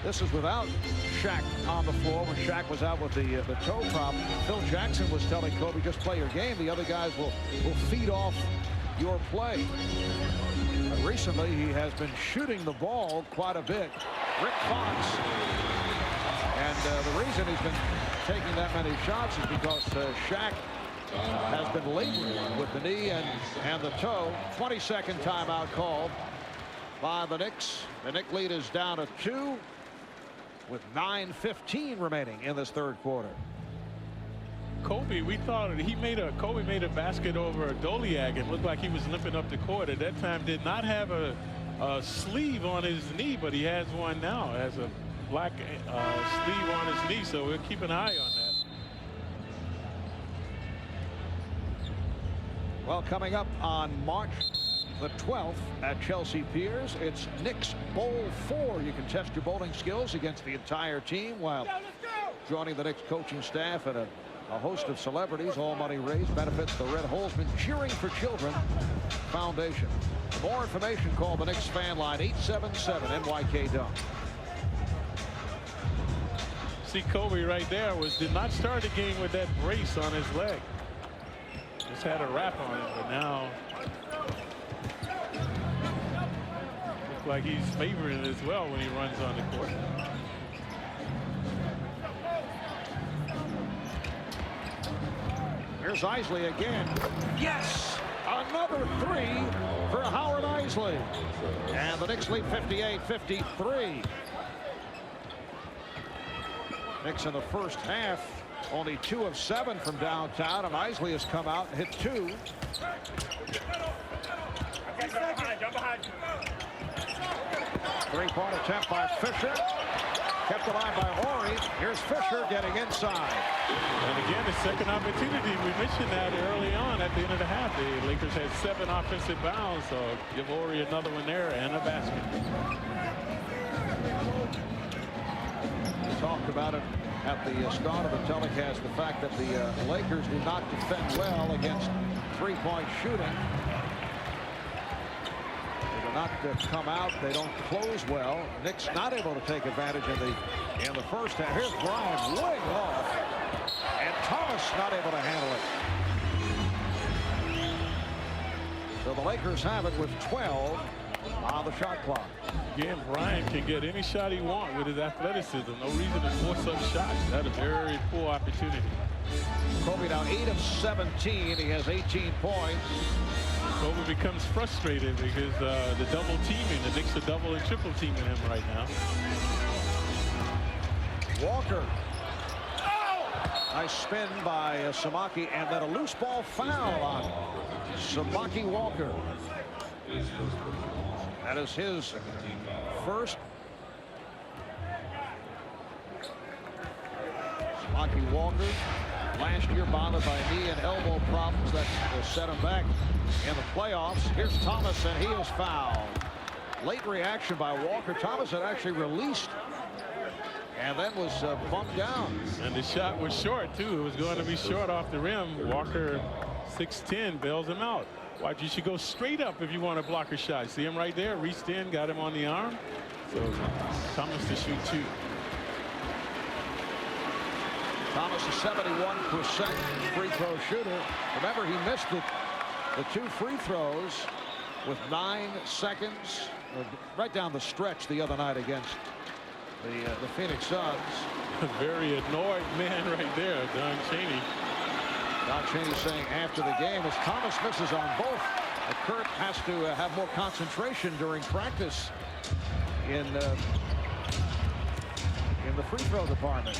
this is without Shaq on the floor when Shaq was out with the toe problem. Phil Jackson was telling Kobe, just play your game. The other guys will feed off your play. Recently, he has been shooting the ball quite a bit. Rick Fox. And the reason he's been taking that many shots is because Shaq has been laboring with the knee and the toe. 22nd timeout called by the Knicks. The Knicks lead is down to 2 with 9:15 remaining in this 3rd quarter. Kobe, we thought Kobe made a basket over Doliak. It looked like he was limping up the court. At that time, did not have a sleeve on his knee, but he has one now. Has a black sleeve on his knee, so we'll keep an eye on that. Well, coming up on March the 12th at Chelsea Piers, it's Knicks Bowl 4. You can test your bowling skills against the entire team while joining the Knicks coaching staff and a host of celebrities. All money raised benefits the Red Holzman Cheering for Children Foundation. For more information, call the Knicks fan line 877-NYK-DUNK. See, Kobe right there did not start the game with that brace on his leg. Just had a wrap on it, but now looks like he's favoring it as well when he runs on the court. Here's Isley again. Yes! Another 3 for Howard Isley. And the Knicks lead 58-53. Knicks in the first half, only 2 of 7 from downtown, and Isley has come out and hit 2. Three-point attempt by Fisher. Kept alive by Horry. Here's Fisher getting inside. And again, the second opportunity. We mentioned that early on at the end of the half. The Lakers had 7 offensive bounds, so give Horry another one there and a basket. We talked about it at the start of the telecast, the fact that the Lakers do not defend well against three-point shooting. They do not come out. They don't close well. Knicks not able to take advantage in the first half. Here's Bryant way off, and Thomas not able to handle it. So the Lakers have it with 12 on the shot clock. Again, Bryant can get any shot he wants with his athleticism. No reason to force up shots. That's a very poor opportunity. Kobe now 8 of 17. He has 18 points. Kobe becomes frustrated because the double teaming. The Knicks are double and triple teaming him right now. Walker. Nice spin by Samaki, and then a loose ball foul on Samaki Walker. That is his first. Samaki Walker last year bothered by knee and elbow problems that set him back in the playoffs. Here's Thomas, and he is fouled. Late reaction by Walker. Thomas had actually released and then was bumped down. And the shot was short, too. It was going to be short off the rim. Walker, 6'10", bails him out. Watch, you should go straight up if you want to block a shot. See him right there? Reached in, got him on the arm. So Thomas to shoot 2. Thomas, a 71% free throw shooter. Remember, he missed the 2 free throws with 9 seconds right down the stretch the other night against the Phoenix Suns. A very annoyed man right there, Don Chaney. Don Chaney saying after the game, as Thomas misses on both, Kurt has to have more concentration during practice in the free throw department.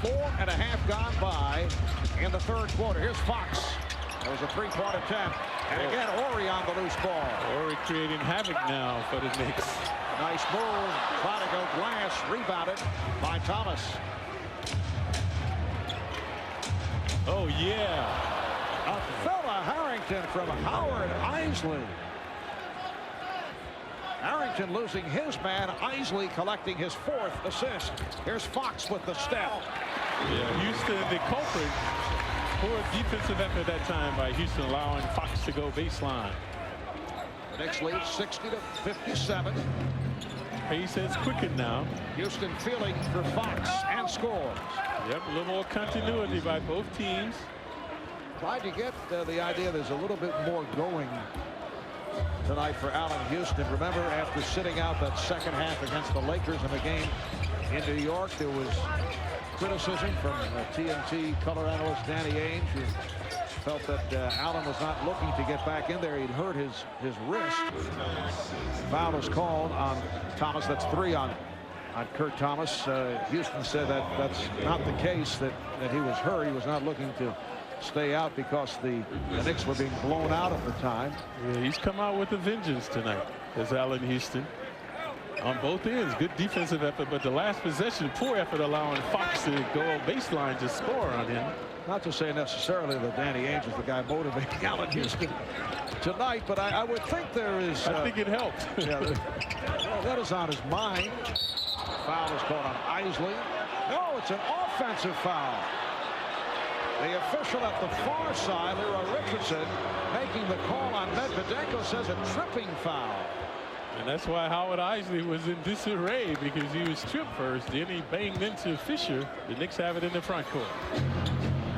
4.5 gone by in the third quarter. Here's Fox. That was a 3-point attempt. And again, Horry on the loose ball. Horry creating havoc now for the Knicks. Nice move. Try to go glass. Rebounded by Thomas. Oh, yeah. A fella Harrington from Howard Isley. Harrington losing his man. Isley collecting his 4th assist. Here's Fox with the step. Yeah, Houston, the culprit. Poor defensive effort that time by Houston, allowing Fox to go baseline. The Knicks lead 60-57. Pace has quickened now. Houston feeling for Fox and scores. Yep, a little more continuity by both teams. Tried to get the idea there's a little bit more going tonight for Allan Houston. Remember, after sitting out that second half against the Lakers in the game in New York, there was criticism from TNT color analyst Danny Ainge, who felt that Allan was not looking to get back in there. He'd hurt his wrist. Foul is called on Thomas. That's 3 on Kurt Thomas. Houston said that that's not the case, that he was hurt. He was not looking to stay out because the Knicks were being blown out at the time. Yeah, he's come out with a vengeance tonight, as Allan Houston. On both ends, good defensive effort, but the last possession, poor effort allowing Fox to go baseline to score on him. Not to say necessarily that Danny Ainge is the guy motivating Allan Houston tonight, but I would think there is. I think it helped. Yeah, that is on his mind. Foul is called on Isley. No, it's an offensive foul. The official at the far side, Leroy Richardson, making the call on Medvedenko, says a tripping foul. And that's why Howard Isley was in disarray, because he was tripped first. Then he banged into Fisher. The Knicks have it in the front court.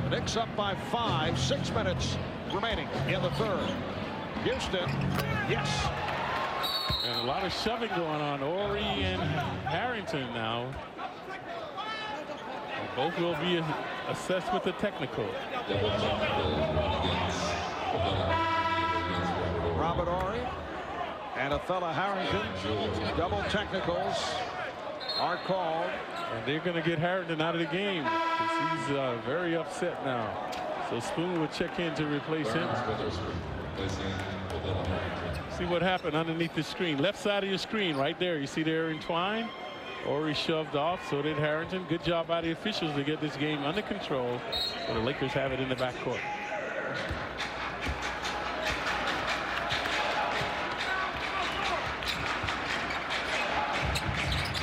The Knicks up by 5, 6 minutes remaining in the third. Houston, yes. And a lot of shoving going on. Horry and Harrington now. Both will be assessed with the technical. Robert Horry and a fella Harrington. Double technicals are called. And they're going to get Harrington out of the game, because he's very upset now. So Spoon will check in to replace him. See what happened underneath the screen. Left side of your screen right there. You see they're entwined. Horry shoved off, so did Harrington. Good job by the officials to get this game under control. So the Lakers have it in the backcourt.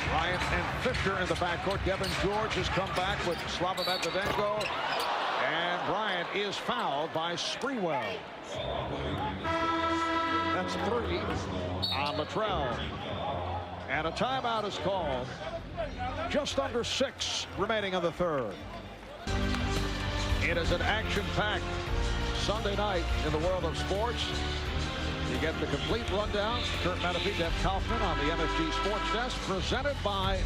Bryant and Fisher in the backcourt. Devin George has come back with Slava Medvedenko. And Bryant is fouled by Sprewell. That's 3 on Latrell. And a timeout is called. Just under 6 remaining in the third. It is an action-packed Sunday night in the world of sports. You get the complete rundown. Kurt Menefee, Deb Kaufman on the MSG Sports Desk, presented by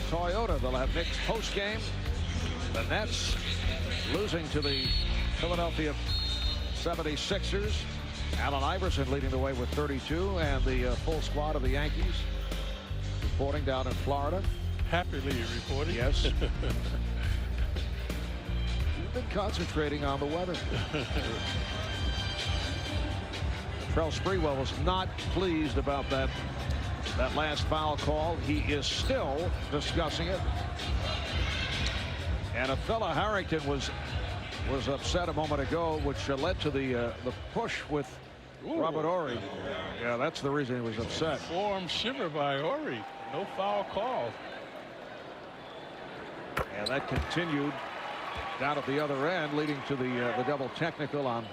Toyota. They'll have Knicks post-game. The Nets losing to the Philadelphia 76ers. Allen Iverson leading the way with 32, and the full squad of the Yankees reporting down in Florida. Happily reporting. Yes. You've been concentrating on the weather. Trell Sprewell was not pleased about that last foul call. He is still discussing it. And a fella Harrington was upset a moment ago, which led to the push with Ooh. Robert Horry. Yeah, that's the reason he was upset. Forearm shiver by Horry. No foul call. And that continued down at the other end, leading to the double technical on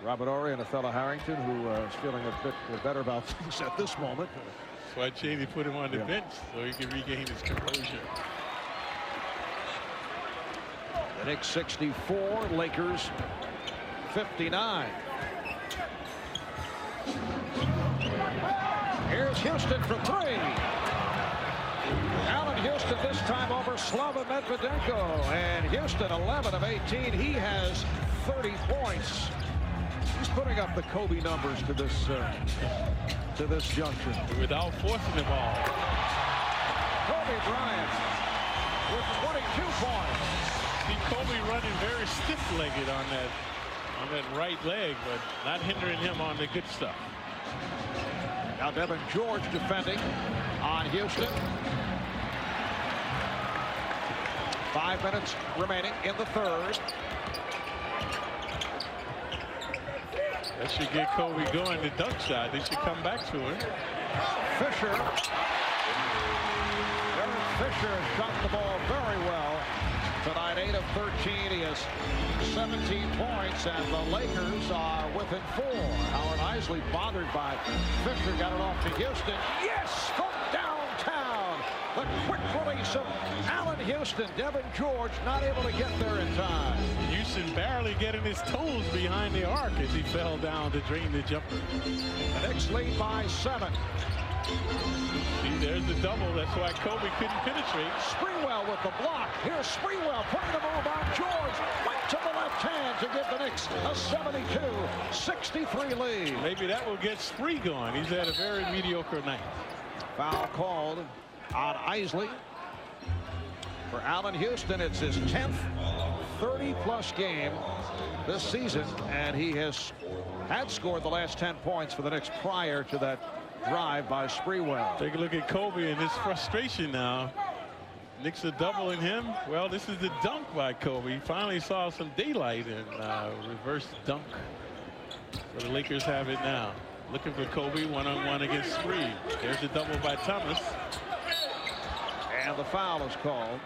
Robert Horry and Othello Harrington, who is feeling a bit better about things at this moment. That's why Cheney put him on the bench so he can regain his composure. The Knicks 64, Lakers 59. Here's Houston for three. Allan Houston this time over Slava Medvedenko, and Houston 11 of 18. He has 30 points. He's putting up the Kobe numbers to this juncture without forcing the ball. Kobe Bryant with 22 points. See Kobe running very stiff-legged on that right leg, but not hindering him on the good stuff. Now Devin George defending on Houston. 5 minutes remaining in the third. That should get Kobe going. The dunk shot. They should come back to him. Fisher. Derek Fisher has dunked the ball very well tonight. 8 of 13. He has 17 points, and the Lakers are within 4. Howard Isley bothered by Fisher. Got it off to Houston. Yes, from downtown. The quick release of Allan Houston. Devin George not able to get there in time. Houston barely getting his toes behind the arc as he fell down to drain the jumper. The Knicks lead by 7. See, there's the double. That's why Kobe couldn't penetrate. Sprewell with the block. Here's Sprewell putting the move on George. Right to the left hand to give the Knicks a 72-63 lead. Maybe that will get Spree going. He's had a very mediocre night. Foul called on Isley. For Allan Houston, it's his 10th 30-plus game this season, and he had scored the last 10 points for the Knicks prior to that drive by Sprewell. Take a look at Kobe and his frustration now. Knicks are doubling him. Well, this is the dunk by Kobe. He finally saw some daylight and reverse dunk. So the Lakers have it now. Looking for Kobe one-on-one against Spree. There's the double by Thomas. And the foul is called.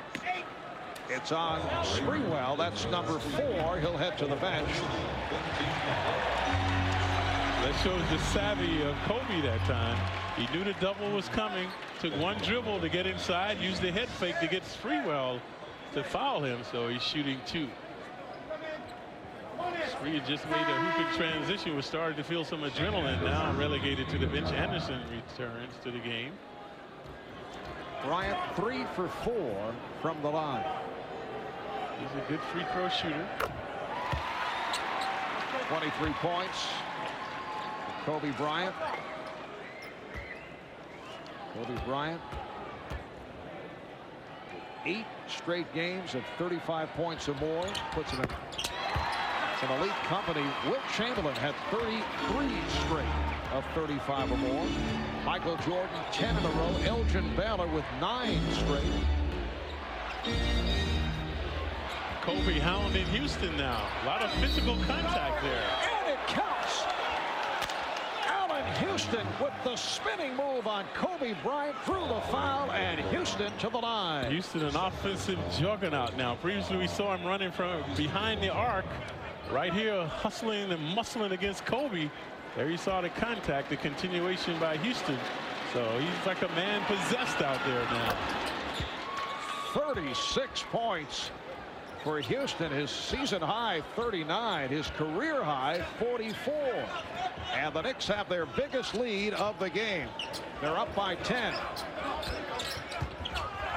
It's on Sprewell. That's number 4. He'll head to the bench. That shows the savvy of Kobe that time. He knew the double was coming. Took one dribble to get inside. Used the head fake to get Sprewell to foul him. So he's shooting 2. Spree had just made a hooping transition. Was starting to feel some adrenaline. Now relegated to the bench. Anderson returns to the game. Bryant 3 for 4 from the line. He's a good free throw shooter. 23 points. Kobe Bryant. Kobe Bryant. 8 straight games of 35 points or more. Puts him in some elite company. Wilt Chamberlain had 33 straight of 35 or more. Michael Jordan 10 in a row. Elgin Baylor with 9 straight. Kobe hounding Houston now. A lot of physical contact there. And it counts. Allan Houston with the spinning move on Kobe Bryant through the foul, and Houston to the line. Houston an offensive juggernaut now. Previously we saw him running from behind the arc. Right here hustling and muscling against Kobe. There you saw the contact, the continuation by Houston. So he's like a man possessed out there now. 36 points for Houston. His season high 39, his career high 44. And the Knicks have their biggest lead of the game. They're up by 10.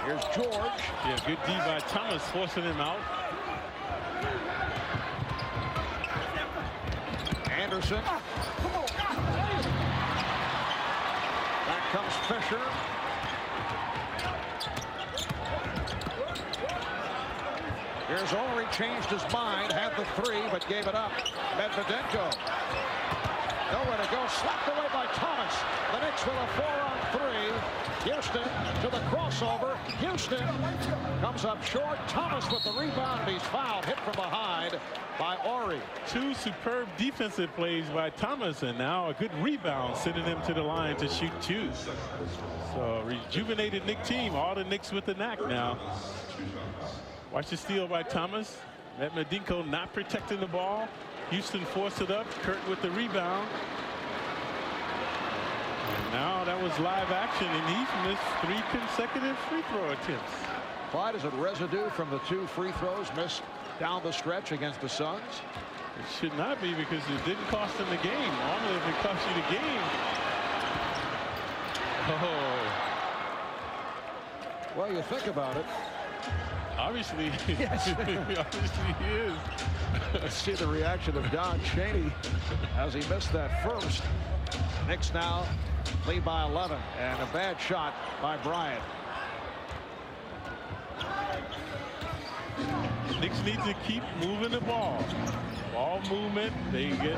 Here's George. Yeah, good D by Thomas, forcing him out. Anderson. Back comes Fisher. Here's Ulrich, changed his mind, had the 3, but gave it up. Medvedenko. Nowhere to go. Slapped away by Thomas. The Knicks with a 4-on-3. Houston to the crossover. Houston comes up short. Thomas with the rebound, and he's fouled. Hit from behind by Ori. Two superb defensive plays by Thomas, and now a good rebound, sending them to the line to shoot two. So rejuvenated Knicks team. All the Knicks with the knack now. Watch the steal by Thomas. Medvedenko not protecting the ball. Houston forced it up. Kurt with the rebound. And now that was live action, and he's missed 3 consecutive free throw attempts. Clyde, is it residue from the 2 free throws missed down the stretch against the Suns? It should not be, because it didn't cost them the game. Normally, if it costs you the game. Oh. Well, you think about it. Obviously, Yes. obviously he is. Let's see the reaction of Don Chaney as he missed that first. Knicks now lead by 11, and a bad shot by Bryant. Knicks need to keep moving the ball. Ball movement, they get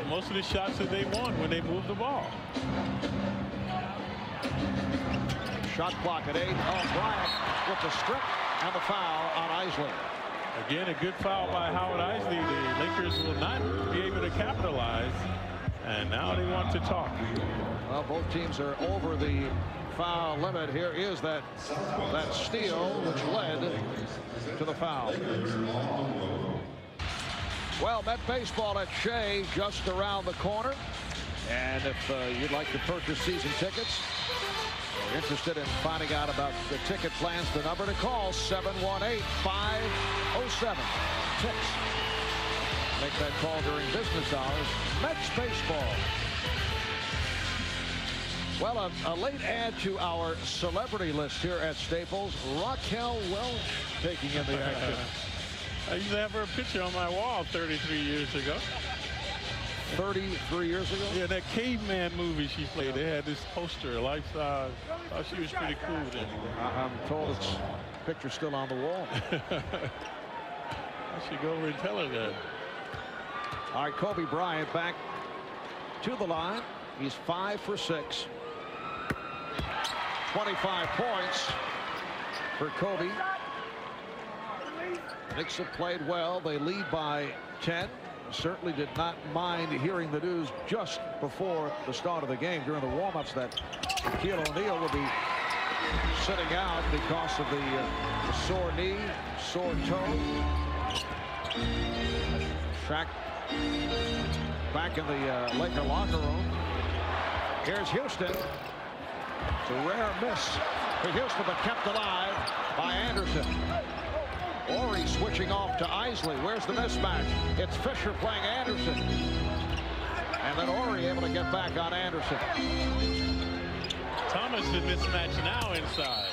most of the shots that they want when they move the ball. Shot clock at 8. Oh, Bryant with the strip and the foul on Isley. Again, a good foul by Howard Isley. The Lakers will not be able to capitalize, and now they want to talk. Well, both teams are over the foul limit. Here is that steal which led to the foul. Well, Met Baseball at Shea just around the corner. And if you'd like to purchase season tickets, or interested in finding out about the ticket plans, the number to call, 718-507-TICKS. Make that call during business hours. Mets baseball. Well, a late add to our celebrity list here at Staples, Raquel Welch taking in the action. I used to have her picture on my wall 33 years ago. 33 years ago? Yeah, that caveman movie she played, they had this poster, life-size. I thought she was pretty cool then. I'm told it's picture still on the wall. I should go over and tell her that. All right, Kobe Bryant back to the line. He's 5 for 6. 25 points for Kobe. Knicks have played well. They lead by 10. Certainly did not mind hearing the news just before the start of the game during the warm-ups that Shaquille O'Neal will be sitting out because of the sore knee, sore toe. Shaq back in the Laker locker room. Here's Houston. It's a rare miss for Houston, but kept alive by Anderson. Ori switching off to Isley. Where's the mismatch? It's Fisher playing Anderson. And then Ori able to get back on Anderson. Thomas the mismatch now inside.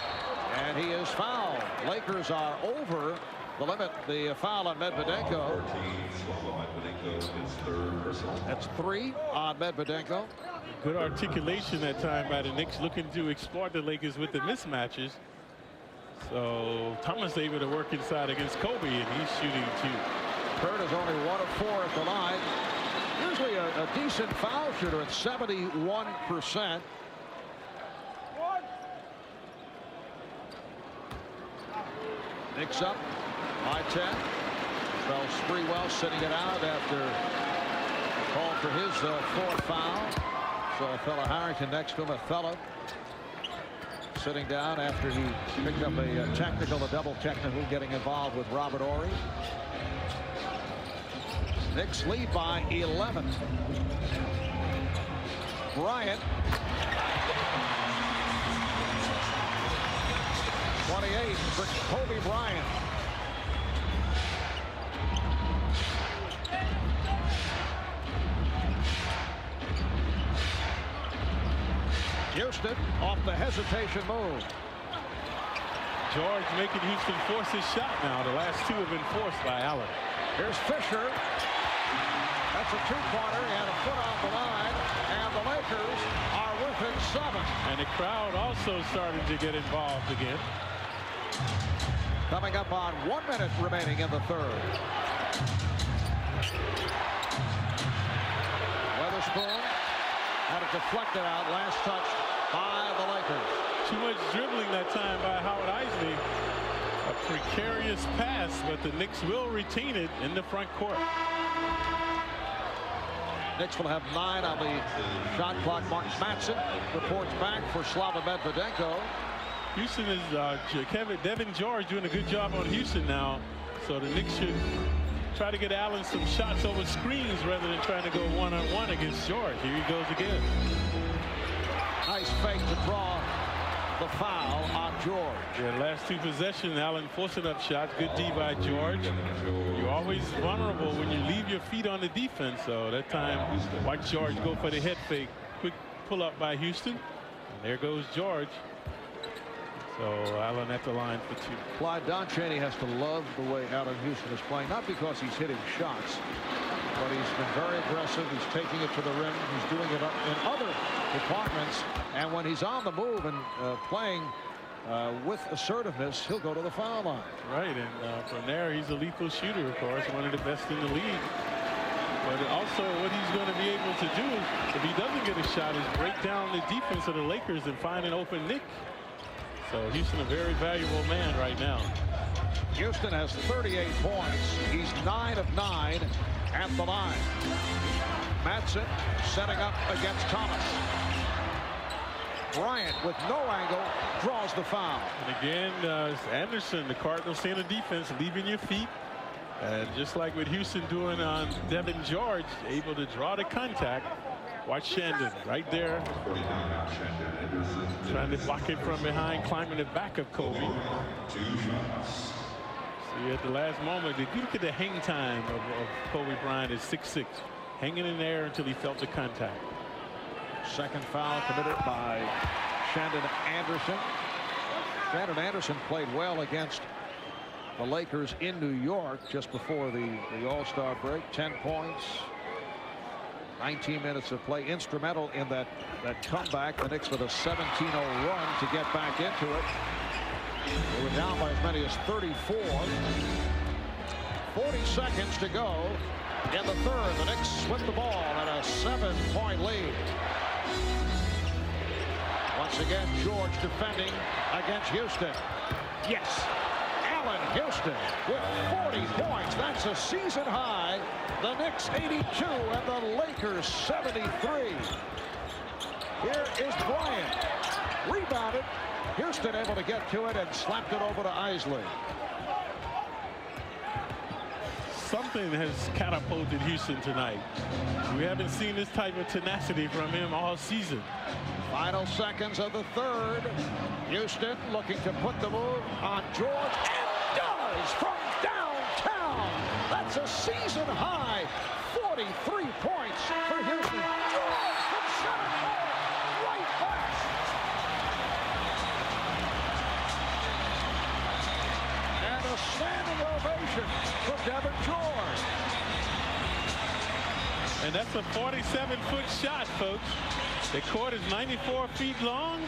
And he is fouled. Lakers are over the limit. The foul on Medvedenko. That's 3 on Medvedenko. Good articulation that time by the Knicks, looking to exploit the Lakers with the mismatches. So Thomas able to work inside against Kobe, and he's shooting 2. Kurt is only 1 of 4 at the line. Usually a decent foul shooter at 71%. Knicks up by 10. Well, Sprewell sitting it out after call for his 4th foul. So a fella Harrington next to him, a fella sitting down after he picked up a technical, a double technical, getting involved with Robert Ori. Knicks lead by 11. Bryant. 28 for Kobe Bryant. Houston off the hesitation move. George making Houston force his shot now. The last 2 have been forced by Allen. Here's Fisher. That's a 2-pointer. He had a foot on the line. And the Lakers are within 7. And the crowd also starting to get involved again. Coming up on 1 minute remaining in the 3rd. Weatherspoon deflected out. Last touch by the Lakers. Too much dribbling that time by Howard Isley. A precarious pass, but the Knicks will retain it in the front court. Knicks will have 9 on the shot clock. Martin Matson reports back for Slava Medvedenko. Houston is Devin George doing a good job on Houston now. So the Knicks should try to get Allen some shots over screens rather than trying to go one-on-one against George. Here he goes again. Nice fake to draw the foul on George. Yeah, last 2 possessions, Allen forcing up shots. Good D by George. You're always vulnerable when you leave your feet on the defense. So that time, watch George go for the head fake. Quick pull up by Houston. And there goes George. So Allen at the line for 2. Clyde Donchaney has to love the way Allan Houston is playing, not because he's hitting shots, but he's been very aggressive. He's taking it to the rim. He's doing it in other departments. And when he's on the move and playing with assertiveness, he'll go to the foul line. Right, and from there, he's a lethal shooter, of course, one of the best in the league. But also what he's going to be able to do, if he doesn't get a shot, is break down the defense of the Lakers and find an open Nick. So Houston a very valuable man right now. Houston has 38 points. He's 9 of 9 at the line. Matson setting up against Thomas. Bryant with no angle draws the foul. And again, Anderson, the Cardinals center defense, leaving your feet. And just like with Houston doing on Devin George, able to draw the contact. Watch Shandon right there. Trying to block it from behind, climbing the back of Kobe. See at the last moment, did you look at the hang time of Kobe Bryant at 6'6", hanging in there until he felt the contact. Second foul committed by Shandon Anderson. Shandon Anderson played well against the Lakers in New York just before the All-Star break. 10 points. 19 minutes of play, instrumental in that comeback. The Knicks with a 17-0 run to get back into it. They were down by as many as 34. 40 seconds to go in the third. The Knicks with the ball at a 7-point lead. Once again, George defending against Houston. Yes, Allan Houston with 40 points. That's a season high. The Knicks 82 and the Lakers 73. Here is Bryant. Rebounded. Houston able to get to it and slapped it over to Isley. Something has catapulted Houston tonight. We haven't seen this type of tenacity from him all season. Final seconds of the third. Houston looking to put the move on George, and does from downtown. That's a season high 43 points for Houston. George from center court, right back. And a standing ovation for Devin George. And that's a 47-foot shot, folks. The court is 94 feet long.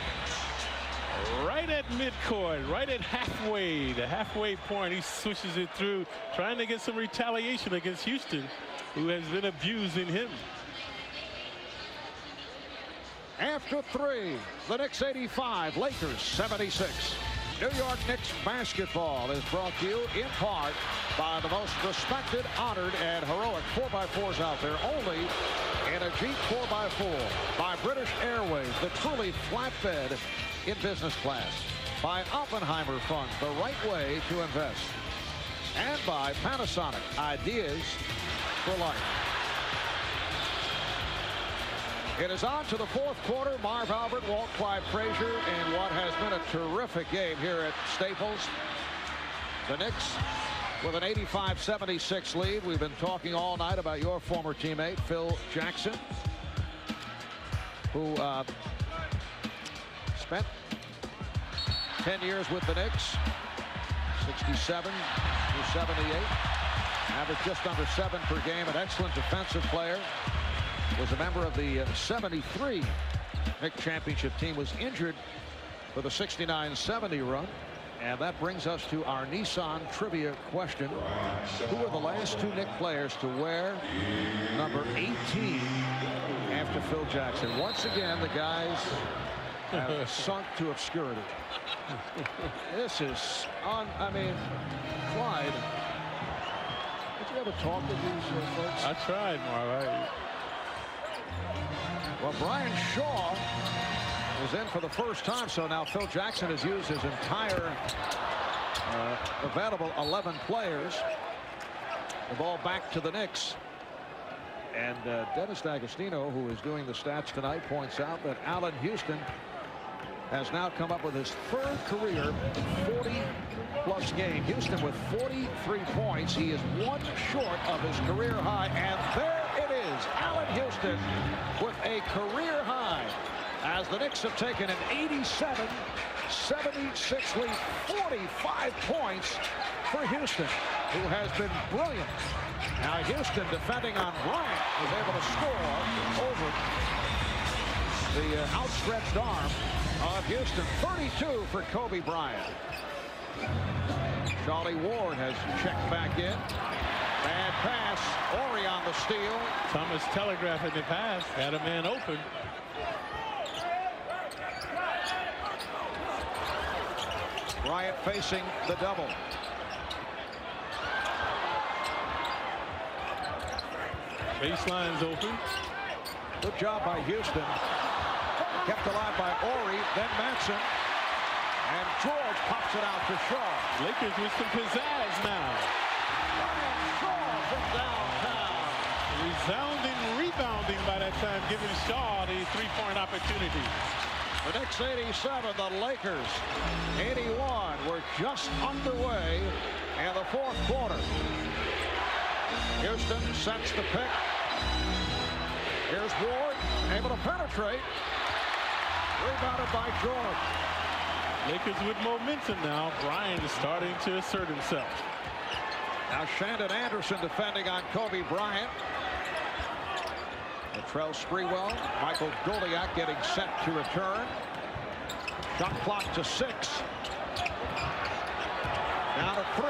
Right at midcourt, right at halfway, the halfway point. He swishes it through, trying to get some retaliation against Houston, who has been abusing him. After 3, the Knicks 85, Lakers 76. New York Knicks basketball is brought to you in part by the most respected, honored, and heroic 4x4s out there, only in a Jeep 4x4. By British Airways, the truly flatbed in business class. By Oppenheimer Funds, the right way to invest. And by Panasonic, ideas for life. It is on to the fourth quarter. Marv Albert, Walt Clyde Frazier, in what has been a terrific game here at Staples. The Knicks with an 85-76 lead. We've been talking all night about your former teammate, Phil Jackson, who spent 10 years with the Knicks, 67 through 78. Averaged just under 7 per game, an excellent defensive player. Was a member of the 73 Knicks championship team, was injured for the 69-70 run. And that brings us to our Nissan trivia question. Who are the last 2 Knicks players to wear number 18 after pass to Phil Jackson. Once again, the guys have sunk to obscurity. This is I mean, Clyde. Did you ever talk with these folks? I tried, Marv. Well, Brian Shaw is in for the first time, so now Phil Jackson has used his entire available 11 players. The ball back to the Knicks. And Dennis D'Agostino, who is doing the stats tonight, points out that Allan Houston has now come up with his third career 40-plus game. Houston with 43 points. He is one short of his career high. And there it is. Allan Houston with a career high as the Knicks have taken an 87-76 lead. 45 points for Houston, who has been brilliant. Now Houston, defending on Bryant, was able to score over the outstretched arm of Houston. 32 for Kobe Bryant. Charlie Ward has checked back in. Bad pass. Ori on the steal. Thomas telegraphing the pass. Had a man open. Bryant facing the double. Baseline's open. Good job by Houston. Kept alive by Ori, then Matson. And George pops it out to Shaw. Lakers with some pizzazz now. Brian Shaw from downtown. Resounding rebounding by that time, giving Shaw the three-point opportunity. The Knicks 87, the Lakers 81. We're just underway in the fourth quarter. Houston sets the pick. Here's Ward, able to penetrate. Rebounded by George. Lakers with momentum now. Bryant is starting to assert himself. Now Shandon Anderson defending on Kobe Bryant. Latrell Sprewell, Michael Goliak getting set to return. Shot clock to 6. Down to 3.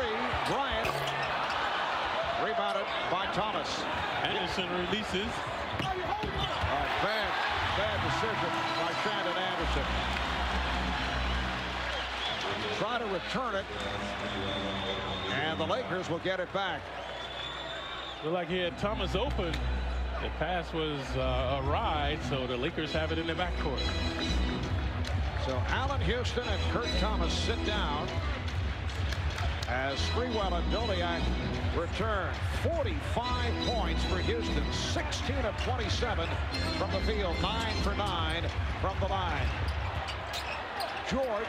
Bryant. Rebounded by Thomas. Anderson releases. Bad decision by Shandon Anderson. Try to return it. And the Lakers will get it back. Looked like he had Thomas open. The pass was a ride, so the Lakers have it in the backcourt. So Allan Houston and Kurt Thomas sit down as Sprewell and Goliak return. 45 points for Houston, 16 of 27 from the field, 9 for 9 from the line. George,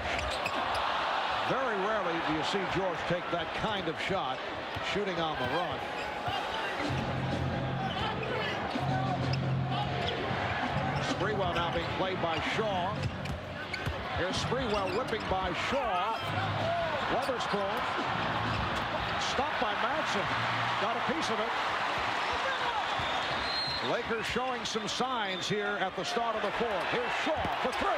very rarely do you see George take that kind of shot, shooting on the run. Sprewell now being played by Shaw. Here's Sprewell whipping by Shaw. Weatherspoon stopped by Matson. Got a piece of it. Lakers showing some signs here at the start of the fourth. Here's Shaw for 3.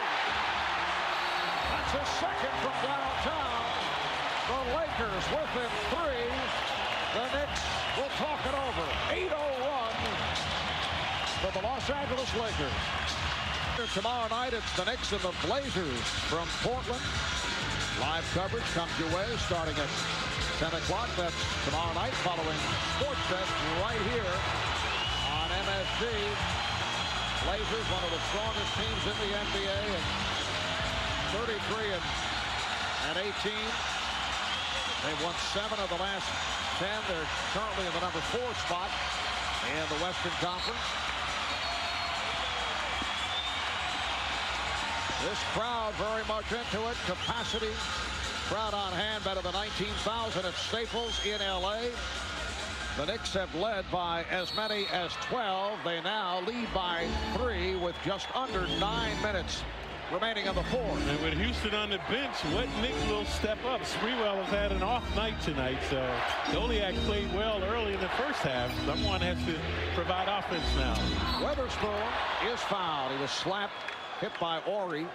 That's his second from downtown. The Lakers within 3. The Knicks will talk it over. 8:01 for the Los Angeles Lakers. Tomorrow night, it's the Knicks and the Blazers from Portland. Live coverage comes your way starting at 10 o'clock. That's tomorrow night following Sportsnet right here on MSG. Blazers, one of the strongest teams in the NBA, and 33-18. They've won 7 of the last 10. They're currently in the number 4 spot in the Western Conference. This crowd very much into it. Capacity, crowd on hand, better than 19,000 at Staples in LA. The Knicks have led by as many as 12. They now lead by 3 with just under 9 minutes remaining on the fourth. And with Houston on the bench, what Knick will step up? Sprewell has had an off night tonight, so Goliak played well early in the first half. Someone has to provide offense now. Weatherspoon is fouled. He was slapped, hit by Ori.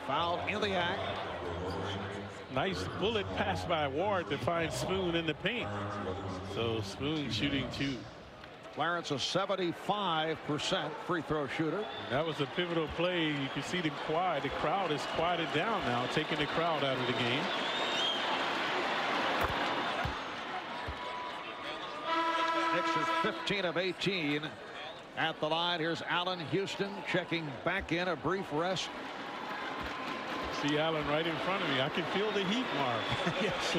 Fouled in the act. Nice bullet pass by Ward to find Spoon in the paint. So Spoon shooting 2. Clarence, a 75% free throw shooter. That was a pivotal play. You can see the crowd is quieted down now, taking the crowd out of the game. Knicks are 15 of 18 at the line. Here's Allan Houston checking back in, a brief rest. See Allan right in front of me. I can feel the heat, Mark. Yes.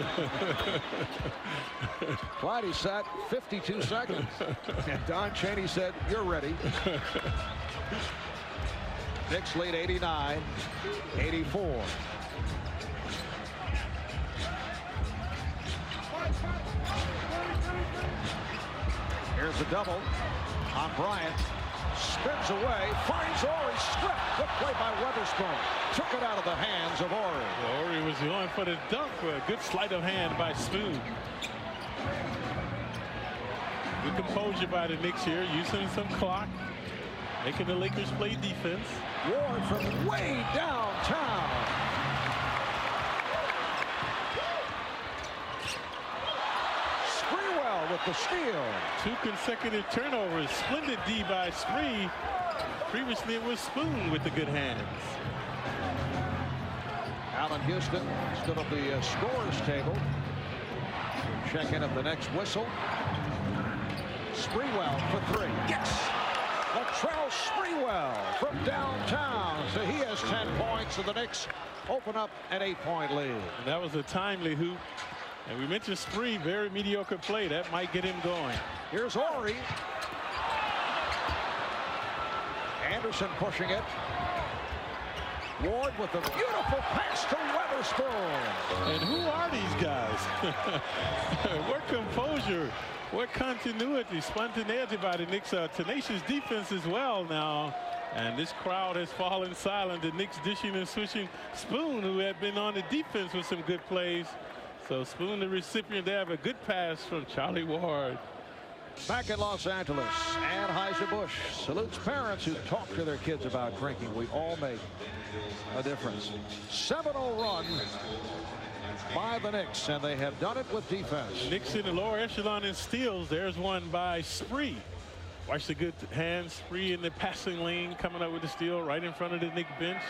Clyde sat 52 seconds. And Don Chaney said, "You're ready." Knicks lead 89-84. Here's the double on Bryant. Spins away, finds Ori, stripped. Good play by Weatherspoon. Took it out of the hands of Ori. Well, Ori was going for the dunk, but a good sleight of hand by Spoon. Good composure by the Knicks here, using some clock, making the Lakers play defense. Ward from way downtown. With the steal. 2 consecutive turnovers. Splendid D by Spree. Previously it was Spoon with the good hands. Allan Houston stood at the scorers table. Check in at the next whistle. Sprewell for 3. Yes! Latrell Sprewell from downtown. So he has 10 points, and the Knicks open up an 8-point lead. And that was a timely hoop. And we mentioned Spree, very mediocre play. That might get him going. Here's Ori. Anderson pushing it. Ward with a beautiful pass to Weatherspoon. And who are these guys? What composure, what continuity, spontaneity by the Knicks. Tenacious defense as well now. And this crowd has fallen silent. The Knicks dishing and switching. Spoon, who had been on the defense with some good plays. So Spoon, the recipient, they have a good pass from Charlie Ward. Back in Los Angeles, Anheuser-Busch salutes parents who talk to their kids about drinking. We all make a difference. 7-0 run by the Knicks, and they have done it with defense. Knicks in the lower echelon in steals. There's one by Spree. Watch the good hands. Spree in the passing lane, coming up with the steal right in front of the Knicks bench.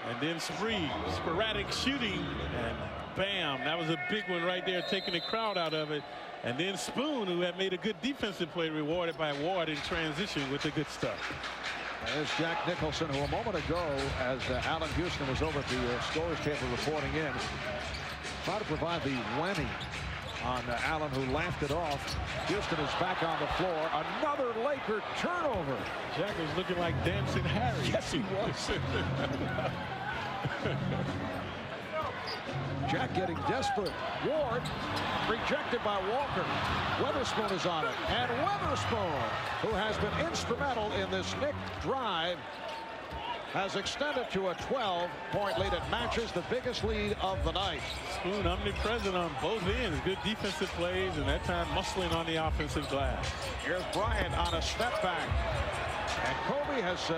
And then Spree, sporadic shooting, and bam, that was a big one right there, taking the crowd out of it. And then Spoon, who had made a good defensive play, rewarded by Ward in transition with the good stuff. There's Jack Nicholson, who a moment ago, as Allan Houston was over at the scorers table reporting in, tried to provide the whammy on Allan, who laughed it off. Houston is back on the floor. Another Laker turnover. Jack was looking like Dancing Harry. Yes, he was. Jack getting desperate. Ward rejected by Walker. Weatherspoon is on it. And Weatherspoon, who has been instrumental in this Knick drive, has extended to a 12-point lead. It matches the biggest lead of the night. Spoon omnipresent on both ends. Good defensive plays, and that time muscling on the offensive glass. Here's Bryant on a step back. And Kobe has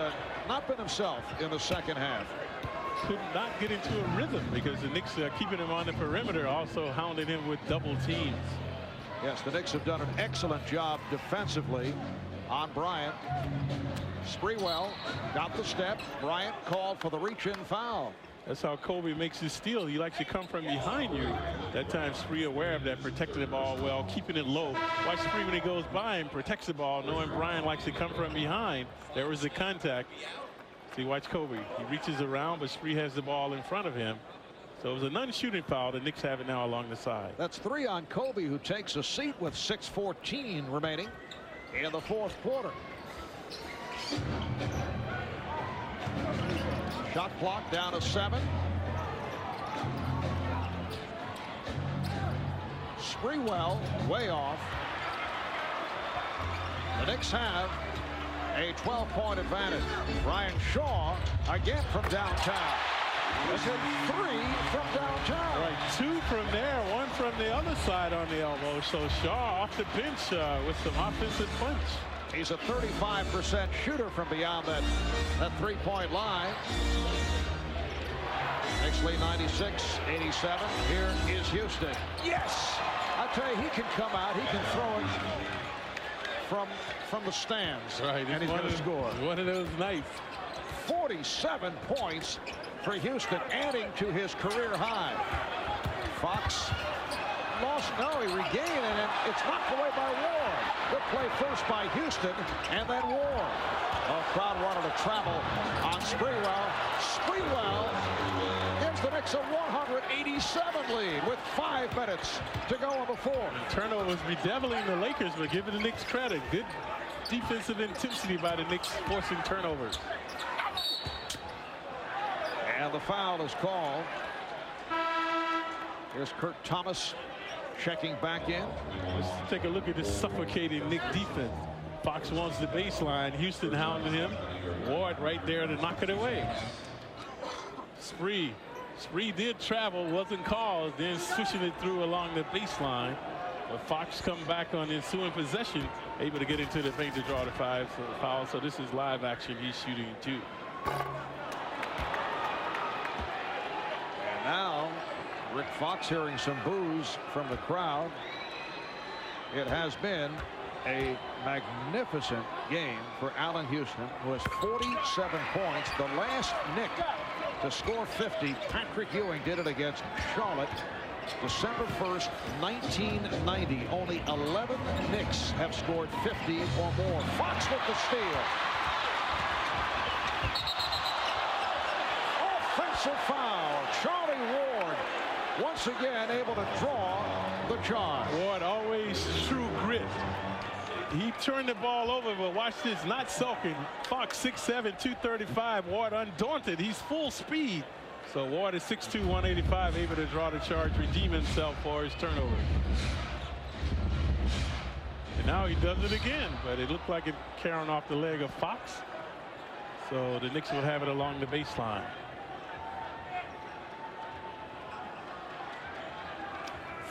not been himself in the second half. Could not get into a rhythm because the Knicks are keeping him on the perimeter, also hounding him with double teams. Yes, the Knicks have done an excellent job defensively on Bryant. Sprewell got the step. Bryant called for the reach-in foul. That's how Kobe makes his steal. He likes to come from behind you. That time Spree aware of that, protected the ball well, keeping it low. Watch Spree when he goes by him, protects the ball, knowing Bryant likes to come from behind. There was the contact. See, watch Kobe. He reaches around, but Spree has the ball in front of him. So it was a non-shooting foul. The Knicks have it now along the side. That's 3 on Kobe, who takes a seat with 6:14 remaining in the fourth quarter. Shot clock down to 7. Sprewell way off. The Knicks have a 12-point advantage. Brian Shaw again from downtown. That's hit 3 from downtown. Right, 2 from there, 1 from the other side on the elbow. So Shaw off the bench with some offensive punch. He's a 35% shooter from beyond that 3-point line. Knicks lead 96-87. Here is Houston. Yes! I tell you, he can come out. He can throw it from the stands. Right. And he's going to score. One of those nights. 47 points for Houston, adding to his career high. Fox lost. No, he regained it, and it's knocked away by Ward. Good play first by Houston, and then Ward. The crowd wanted to travel on Sprewell. Sprewell gives the Knicks a 187 lead with 5 minutes to go in the fourth. Turnovers bedeviling the Lakers, but giving the Knicks credit. Good defensive intensity by the Knicks, forcing turnovers. And the foul is called. Here's Kurt Thomas checking back in. Let's take a look at this suffocating Knick defense. Fox wants the baseline. Houston hounding him. Ward right there to knock it away. Spree did travel, wasn't called, then switching it through along the baseline. But Fox come back on the ensuing possession, able to get into the paint to draw the foul. So this is live action. He's shooting 2. And now Rick Fox hearing some boos from the crowd. It has been a magnificent game for Allan Houston, who has 47 points. The last Knick to score 50, Patrick Ewing, did it against Charlotte December 1st, 1990. Only 11 Knicks have scored 50 or more. Fox with the steal. Offensive foul. Charlie Ward once again able to draw the charge. Ward always true grit. He turned the ball over, but watch this, not sulking. Fox 6'7", 235. Ward undaunted. He's full speed. So Ward is 6'2", 185, able to draw the charge, redeem himself for his turnover. And now he does it again, but it looked like it carrying off the leg of Fox. So the Knicks will have it along the baseline.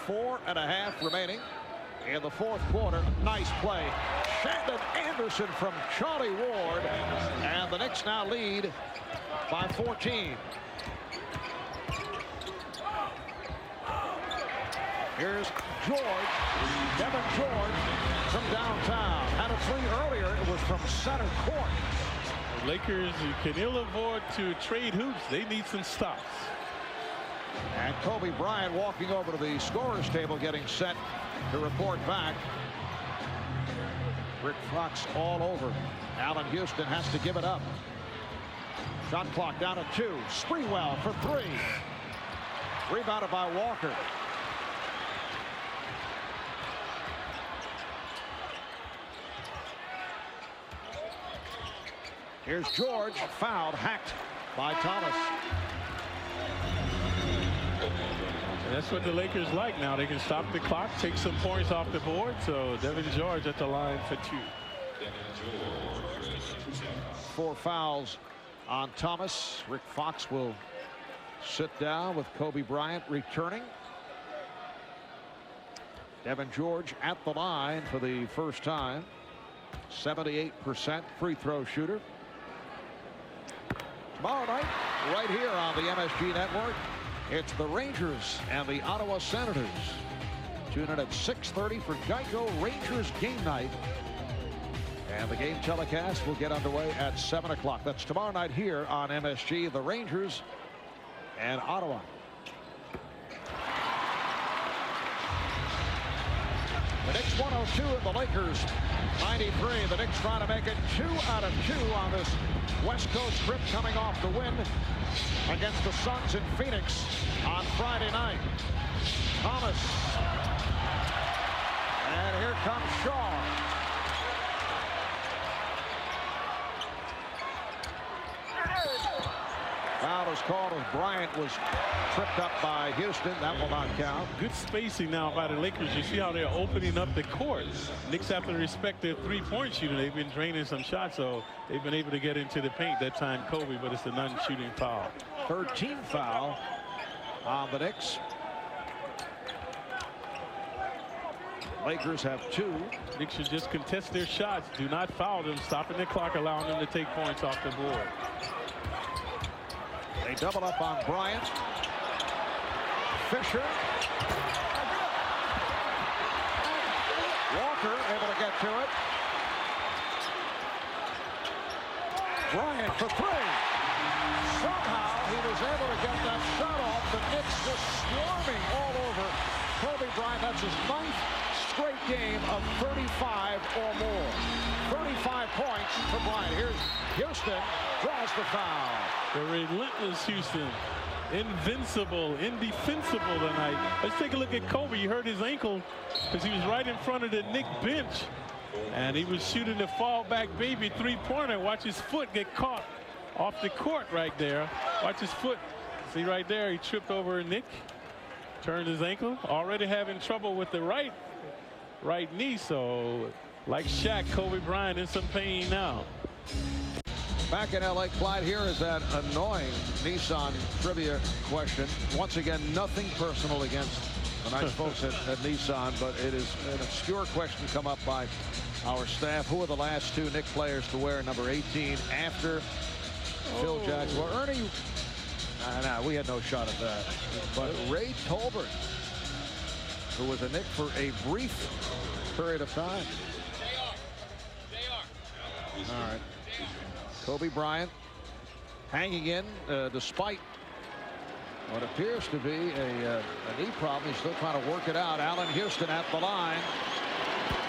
Four and a half remaining in the fourth quarter. Nice play. Shandon Anderson from Charlie Ward. And the Knicks now lead by 14. Here's George. Devin George from downtown. Had a 3 earlier. It was from center court. The Lakers can ill afford to trade hoops. They need some stops. And Kobe Bryant walking over to the scorer's table, getting set to report back. Rick Fox all over. Allan Houston has to give it up. Shot clock down to 2. Sprewell for 3. Rebounded by Walker. Here's George, fouled, hacked by Thomas. And that's what the Lakers like now. They can stop the clock, take some points off the board. So Devin George at the line for 2. 4 fouls on Thomas. Rick Fox will sit down with Kobe Bryant returning. Devin George at the line for the first time. 78% free throw shooter. Tomorrow night, right here on the MSG Network, it's the Rangers and the Ottawa Senators. Tune in at 6:30 for Geico Rangers game night. And the game telecast will get underway at 7 o'clock. That's tomorrow night here on MSG, the Rangers and Ottawa. The Knicks 102 and the Lakers 93. The Knicks trying to make it 2 out of 2 on this West Coast trip, coming off the win against the Suns in Phoenix on Friday night. Thomas. And here comes Shaw. Foul was called as Bryant was tripped up by Houston. That will not count. Good spacing now by the Lakers. You see how they're opening up the court. Knicks have to respect their three-point shooting. They've been draining some shots, so they've been able to get into the paint. That time Kobe, but it's a non-shooting foul. 13 foul on the Knicks. Lakers have 2. Knicks should just contest their shots. Do not foul them, stopping the clock, allowing them to take points off the board. They double up on Bryant. Fisher. Walker able to get to it. Bryant for three. Somehow he was able to get that shot off. The Knicks just swarming all over Kobe Bryant. That's his 9th straight game of 35 or more. 35 points for Bryant. Here's Houston, draws the foul. The relentless Houston. Invincible, indefensible tonight. Let's take a look at Kobe. He hurt his ankle because he was right in front of the Knicks bench. And he was shooting the fallback baby three-pointer. Watch his foot get caught off the court right there. Watch his foot. See right there, he tripped over Nick. Turned his ankle. Already having trouble with the right knee. So, like Shaq, Kobe Bryant in some pain now. Back in L.A., Clyde, here is that annoying Nissan trivia question. Once again, nothing personal against the nice folks at Nissan, but it is an obscure question come up by our staff. Who are the last 2 Knicks players to wear number 18 after Phil Jackson? Well, Ernie, no, we had no shot at that. But Ray Tolbert, who was a Knick for a brief period of time. All right. Kobe Bryant hanging in despite what appears to be a knee problem. He's still trying to work it out. Allan Houston at the line.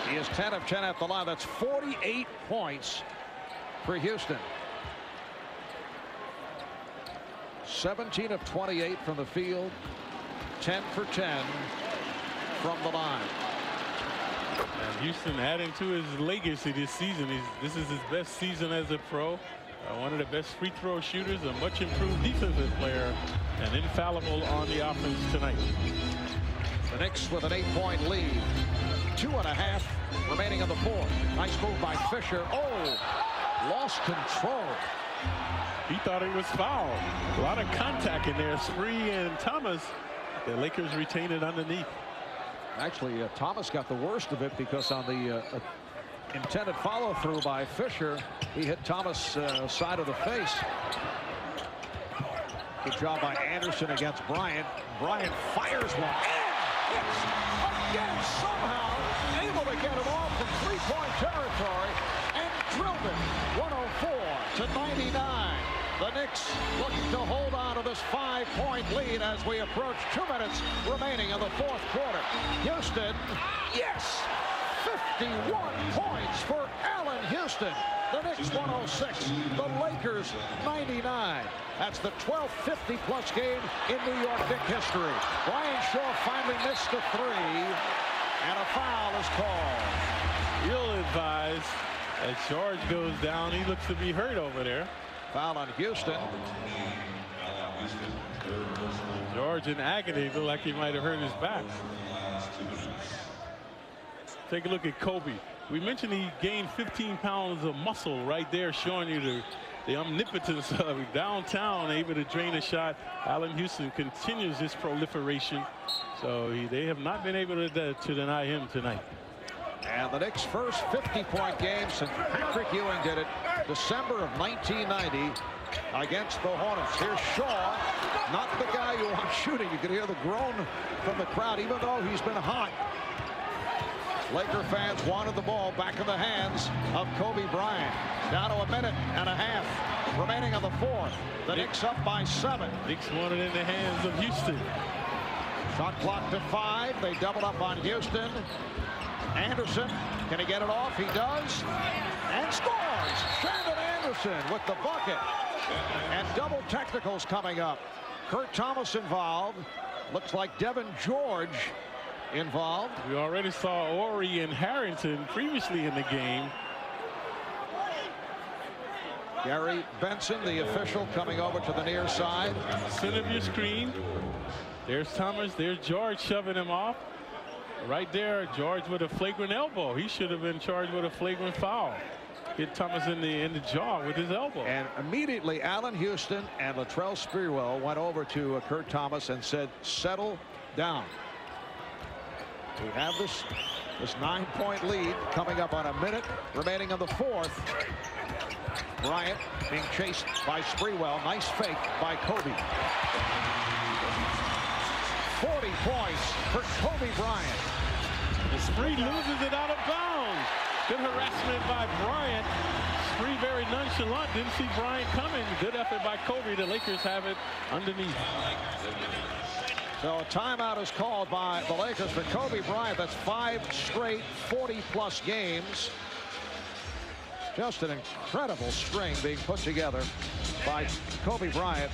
He is 10 of 10 at the line. That's 48 points for Houston. 17 of 28 from the field. 10 for 10 from the line. And Houston adding to his legacy this season. This is his best season as a pro. One of the best free throw shooters, a much improved defensive player, and infallible on the offense tonight. The Knicks with an 8-point lead. 2.5 remaining in the 4th. Nice move by Fisher. Oh, lost control. He thought it was foul. A lot of contact in there. Spree and Thomas. The Lakers retain it underneath. Actually, Thomas got the worst of it because on the intended follow-through by Fisher, he hit Thomas' side of the face. Good job by Anderson against Bryant. Bryant fires one. And again, somehow able to get it off from three-point territory and drilled it. 104-99. The Knicks looking to hold on to this 5-point lead as we approach 2 minutes remaining in the 4th quarter. Houston, yes! 51 points for Allan Houston. The Knicks 106. The Lakers 99. That's the 12th 50-plus game in New York Knicks history. Brian Shaw finally missed a 3, and a foul is called. You'll advise as George goes down. He looks to be hurt over there. Foul on Houston. George in agony, looked like he might have hurt his back. Take a look at Kobe. We mentioned he gained 15 pounds of muscle right there, showing you the omnipotence of downtown, able to drain a shot. Allan Houston continues his proliferation, so they have not been able to deny him tonight. And the Knicks' first 50-point game since Patrick Ewing did it December of 1990 against the Hornets. Here's Shaw, not the guy you want shooting. You could hear the groan from the crowd, even though he's been hot. Laker fans wanted the ball back in the hands of Kobe Bryant. Down to 1.5 minutes remaining on the 4th. The Knicks up by 7. Knicks want it in the hands of Houston. Shot clock to 5. They double up on Houston. Anderson, can he get it off? He does. And scores! Shandon Anderson with the bucket. And double technicals coming up. Kurt Thomas involved. Looks like Devin George involved. We already saw Ori and Harrington previously in the game. Gary Benson, the official, coming over to the near side. Center of your screen. There's Thomas. There's George shoving him off. Right there, George with a flagrant elbow. He should have been charged with a flagrant foul. Hit Thomas in the jaw with his elbow. And immediately, Allan Houston and Latrell Sprewell went over to Kurt Thomas and said, settle down. We have this This 9-point lead coming up on a minute remaining in the fourth. Bryant being chased by Sprewell. Nice fake by Kobe. 40 points for Kobe Bryant. The Spree loses it out of bounds. Good harassment by Bryant. Spree very nonchalant. Didn't see Bryant coming. Good effort by Kobe. The Lakers have it underneath. So a timeout is called by the Lakers for Kobe Bryant. That's 5 straight 40-plus games. Just an incredible string being put together by Kobe Bryant.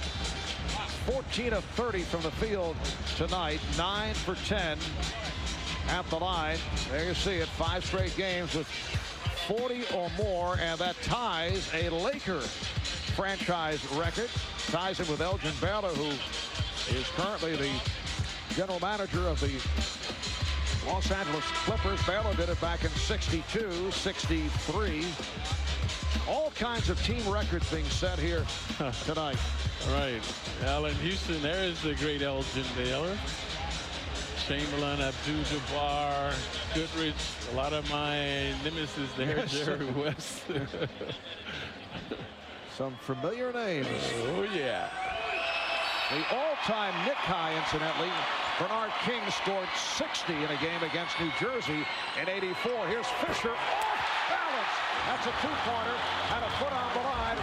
14 of 30 from the field tonight. 9 for 10 at the line. There you see it. 5 straight games with 40 or more, and that ties a Laker franchise record. Ties it with Elgin Baylor, who is currently the general manager of the Los Angeles Clippers. Baylor did it back in 62, 63. All kinds of team records being set here tonight. Right. Allan Houston, there's the great Elgin Baylor. Chamberlain, Abdul-Jabbar, Goodrich, a lot of my nemesis there, yes. Jerry West. Some familiar names. Oh, yeah. The all-time Knick high, incidentally. Bernard King scored 60 in a game against New Jersey in '84. Here's Fisher off balance. That's a two-pointer. Had a foot on the line.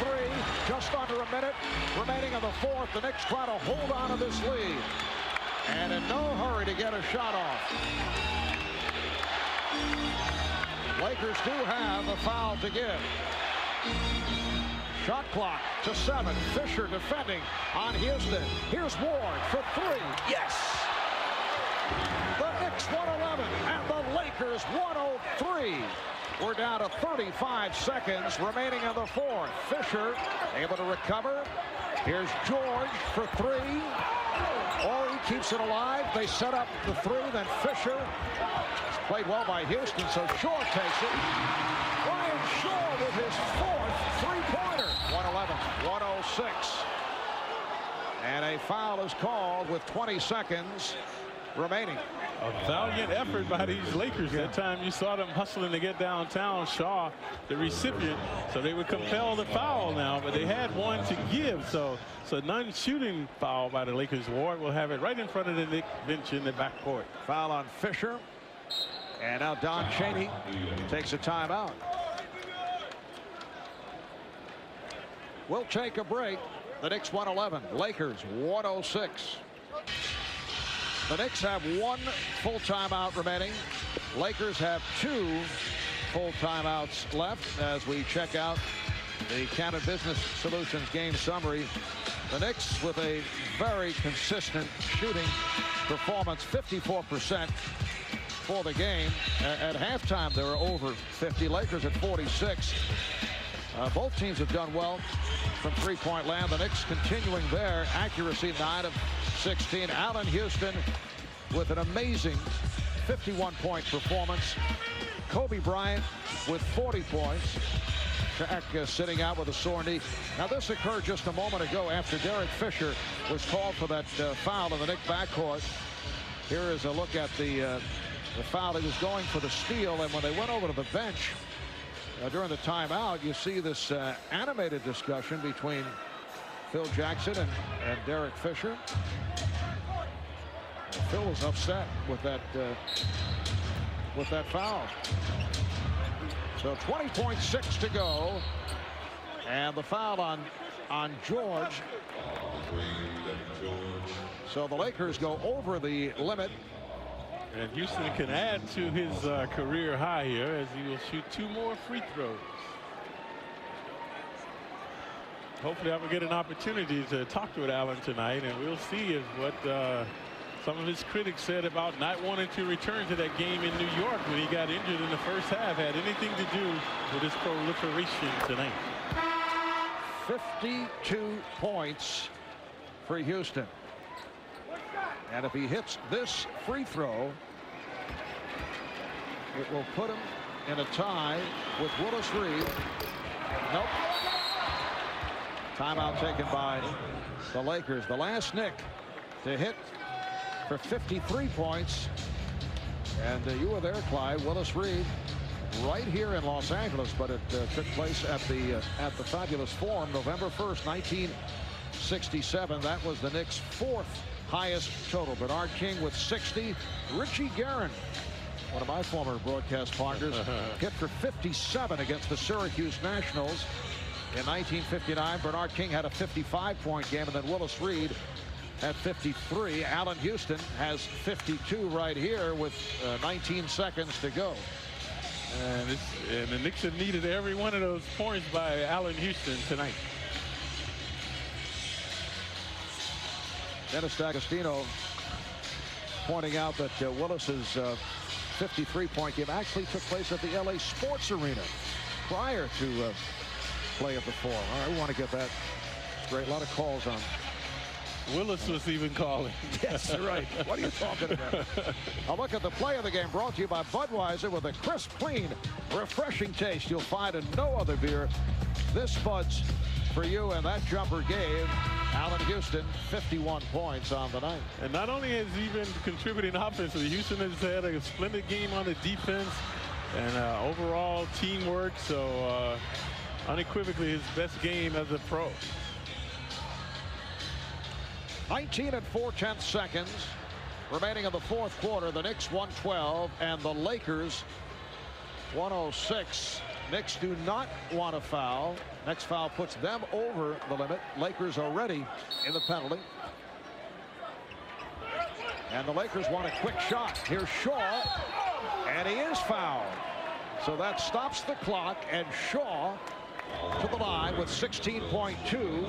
108-103. Just under a minute remaining in the fourth. The Knicks try to hold on to this lead. And in no hurry to get a shot off. Lakers do have a foul to give. Shot clock to 7. Fisher defending on Houston. Here's Ward for 3. Yes! The Knicks 111 and the Lakers 103. We're down to 35 seconds remaining in the fourth. Fisher able to recover. Here's George for 3. Ori keeps it alive. They set up the 3. Then Fisher. It's played well by Houston, so Shaw takes it. Ryan Shaw with his 4th three-pointer. 111-106. And a foul is called with 20 seconds remaining. A valiant effort by these Lakers. That time you saw them hustling to get downtown. Shaw, the recipient, so they would compel the foul now, but they had one to give. So non-shooting foul by the Lakers. Ward will have it right in front of the Knick bench in the backcourt. Foul on Fisher. And now Don Chaney takes a timeout. We'll take a break. The Knicks 111, Lakers 106. The Knicks have 1 full timeout remaining. Lakers have 2 full timeouts left as we check out the Cannon Business Solutions game summary. The Knicks with a very consistent shooting performance, 54% for the game. At halftime, they were over 50. Lakers at 46. Both teams have done well from three-point land. The Knicks continuing their accuracy, 9 of 16. Allan Houston with an amazing 51-point performance. Kobe Bryant with 40 points. Shaq sitting out with a sore knee. Now this occurred just a moment ago after Derek Fisher was called for that foul in the Knicks backcourt. Here is a look at the foul. He was going for the steal, and when they went over to the bench during the timeout, you see this animated discussion between Phil Jackson and Derek Fisher. Phil was upset with that foul. So 20.6 to go, and the foul on George. So the Lakers go over the limit. And Houston can add to his career high here as he will shoot 2 more free throws. Hopefully I will get an opportunity to talk with Allan tonight, and we'll see if what some of his critics said about not wanting to return to that game in New York when he got injured in the first half had anything to do with his proliferation tonight. 52 points for Houston. And if he hits this free throw, it will put him in a tie with Willis Reed. Nope. Timeout taken by the Lakers. The last Knick to hit for 53 points And you were there, Clyde. Willis Reed, right here in Los Angeles, but it took place at the fabulous Forum, November 1st, 1967. That was the Knicks' 4th highest total. Bernard King with 60. Richie Guerin, one of my former broadcast partners, hit for 57 against the Syracuse Nationals in 1959. Bernard King had a 55-point game, and then Willis Reed at 53. Allan Houston has 52 right here with 19 seconds to go. And the Knicks have needed every one of those points by Allan Houston tonight. Dennis D'Agostino pointing out that Willis's 53-point game actually took place at the LA Sports Arena prior to play at the Forum. All right, we want to get that straight. A lot of calls on. Willis was even calling. Yes, right. What are you talking about? A look at the play of the game brought to you by Budweiser with a crisp, clean, refreshing taste you'll find in no other beer. This Bud's for you, and that jumper gave Allan Houston 51 points on the night. And not only has he been contributing offensively, Houston has had a splendid game on the defense and overall teamwork. So unequivocally his best game as a pro. 19 and 4/10 seconds remaining in the fourth quarter. The Knicks 112 and the Lakers 106. Knicks do not want a foul. Next foul puts them over the limit. Lakers already in the penalty. And the Lakers want a quick shot. Here's Shaw, and he is fouled. So that stops the clock, and Shaw to the line with 16.2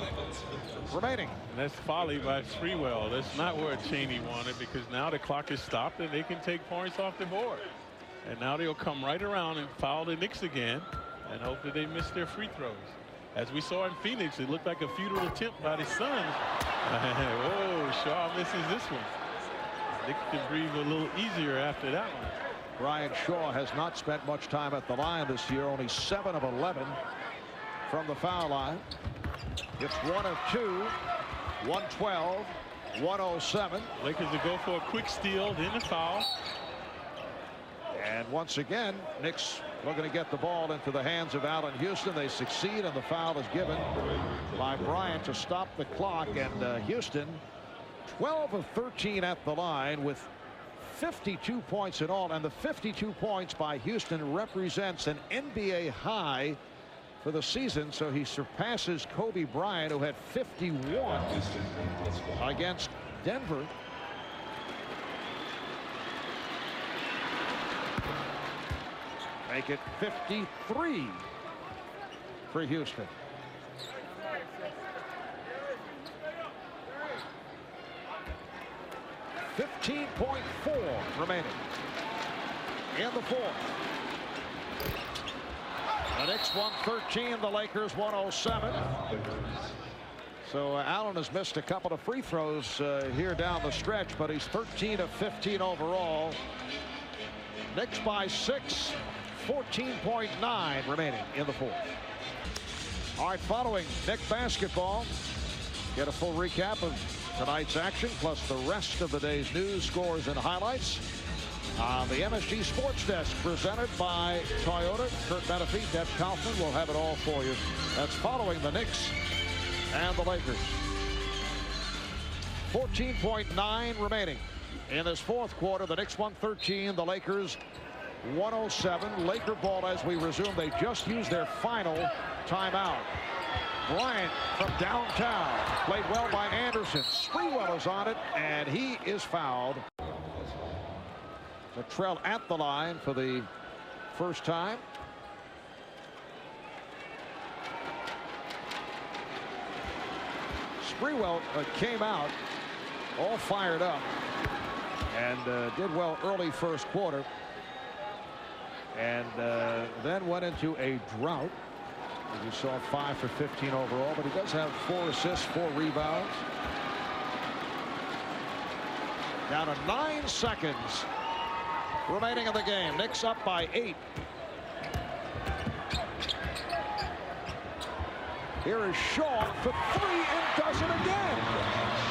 remaining. And that's folly by Sprewell. That's not what Chaney wanted, because now the clock is stopped and they can take points off the board. And now they'll come right around and foul the Knicks again and hope that they miss their free throws. As we saw in Phoenix, it looked like a futile attempt by the Suns. Oh, Shaw misses this one. Knicks can breathe a little easier after that one. Brian Shaw has not spent much time at the line this year, only 7 of 11 from the foul line. It's 1 of 2, 112, 107. Lakers to go for a quick steal, then a foul. And once again, Knicks looking to get the ball into the hands of Allan Houston. They succeed, and the foul is given by Bryant to stop the clock. And Houston, 12 of 13 at the line with 52 points in all. And the 52 points by Houston represents an NBA high for the season. So he surpasses Kobe Bryant, who had 51 against Denver. Make it 53 for Houston. .4 remaining in the fourth. The Knicks 113, the Lakers 107. So Allen has missed a couple of free throws here down the stretch, but he's 13 of 15 overall. Knicks by 6, 14.9 remaining in the fourth. All right, following Knick basketball, get a full recap of tonight's action, plus the rest of the day's news, scores, and highlights on the MSG Sports Desk, presented by Toyota. Kurt Menefee, Deb Kaufman will have it all for you. That's following the Knicks and the Lakers. 14.9 remaining in this fourth quarter. The Knicks 113, the Lakers 107. Laker ball as we resume. They just used their final timeout. Bryant from downtown, played well by Anderson. Sprewell is on it, and he is fouled. Latrell at the line for the first time. Sprewell came out all fired up and did well early first quarter, and then went into a drought. As you saw, 5 for 15 overall, but he does have 4 assists, 4 rebounds. Down to 9 seconds remaining in the game. Knicks up by 8. Here is Shaw for 3 and does it again.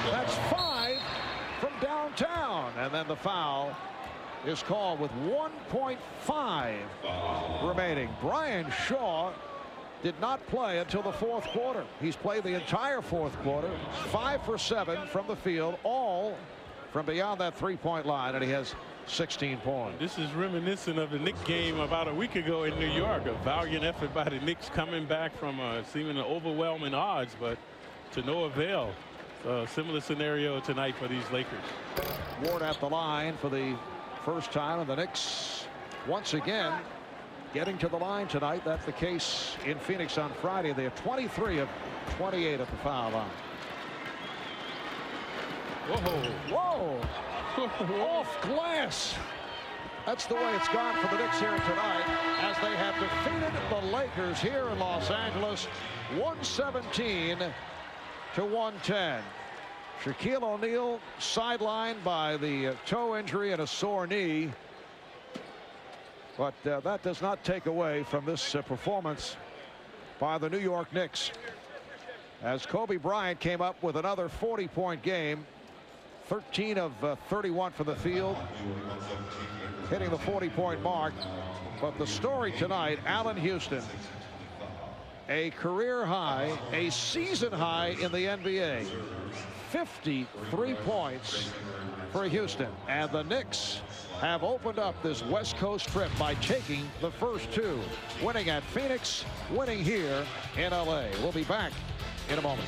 That's 5 from downtown. And then the foul is called with 1.5 remaining. Brian Shaw did not play until the fourth quarter. He's played the entire fourth quarter, 5 for 7 from the field, all from beyond that three-point line, and he has 16 points. This is reminiscent of the Knicks game about a week ago in New York. A valiant effort by the Knicks coming back from seeming overwhelming odds, but to no avail. So a similar scenario tonight for these Lakers. Ward at the line for the first time, and the Knicks once again getting to the line tonight. That's the case in Phoenix on Friday. They're 23 of 28 at the foul line. Whoa. Off glass. That's the way it's gone for the Knicks here tonight, as they have defeated the Lakers here in Los Angeles, 117 to 110. Shaquille O'Neal sidelined by the toe injury and a sore knee. But that does not take away from this performance by the New York Knicks, as Kobe Bryant came up with another 40-point game. 13 of 31 for the field, hitting the 40-point mark. But the story tonight, Allan Houston, a career high, a season high in the NBA, 53 points for Houston. And the Knicks have opened up this West Coast trip by taking the first two, winning at Phoenix, winning here in LA. We'll be back in a moment.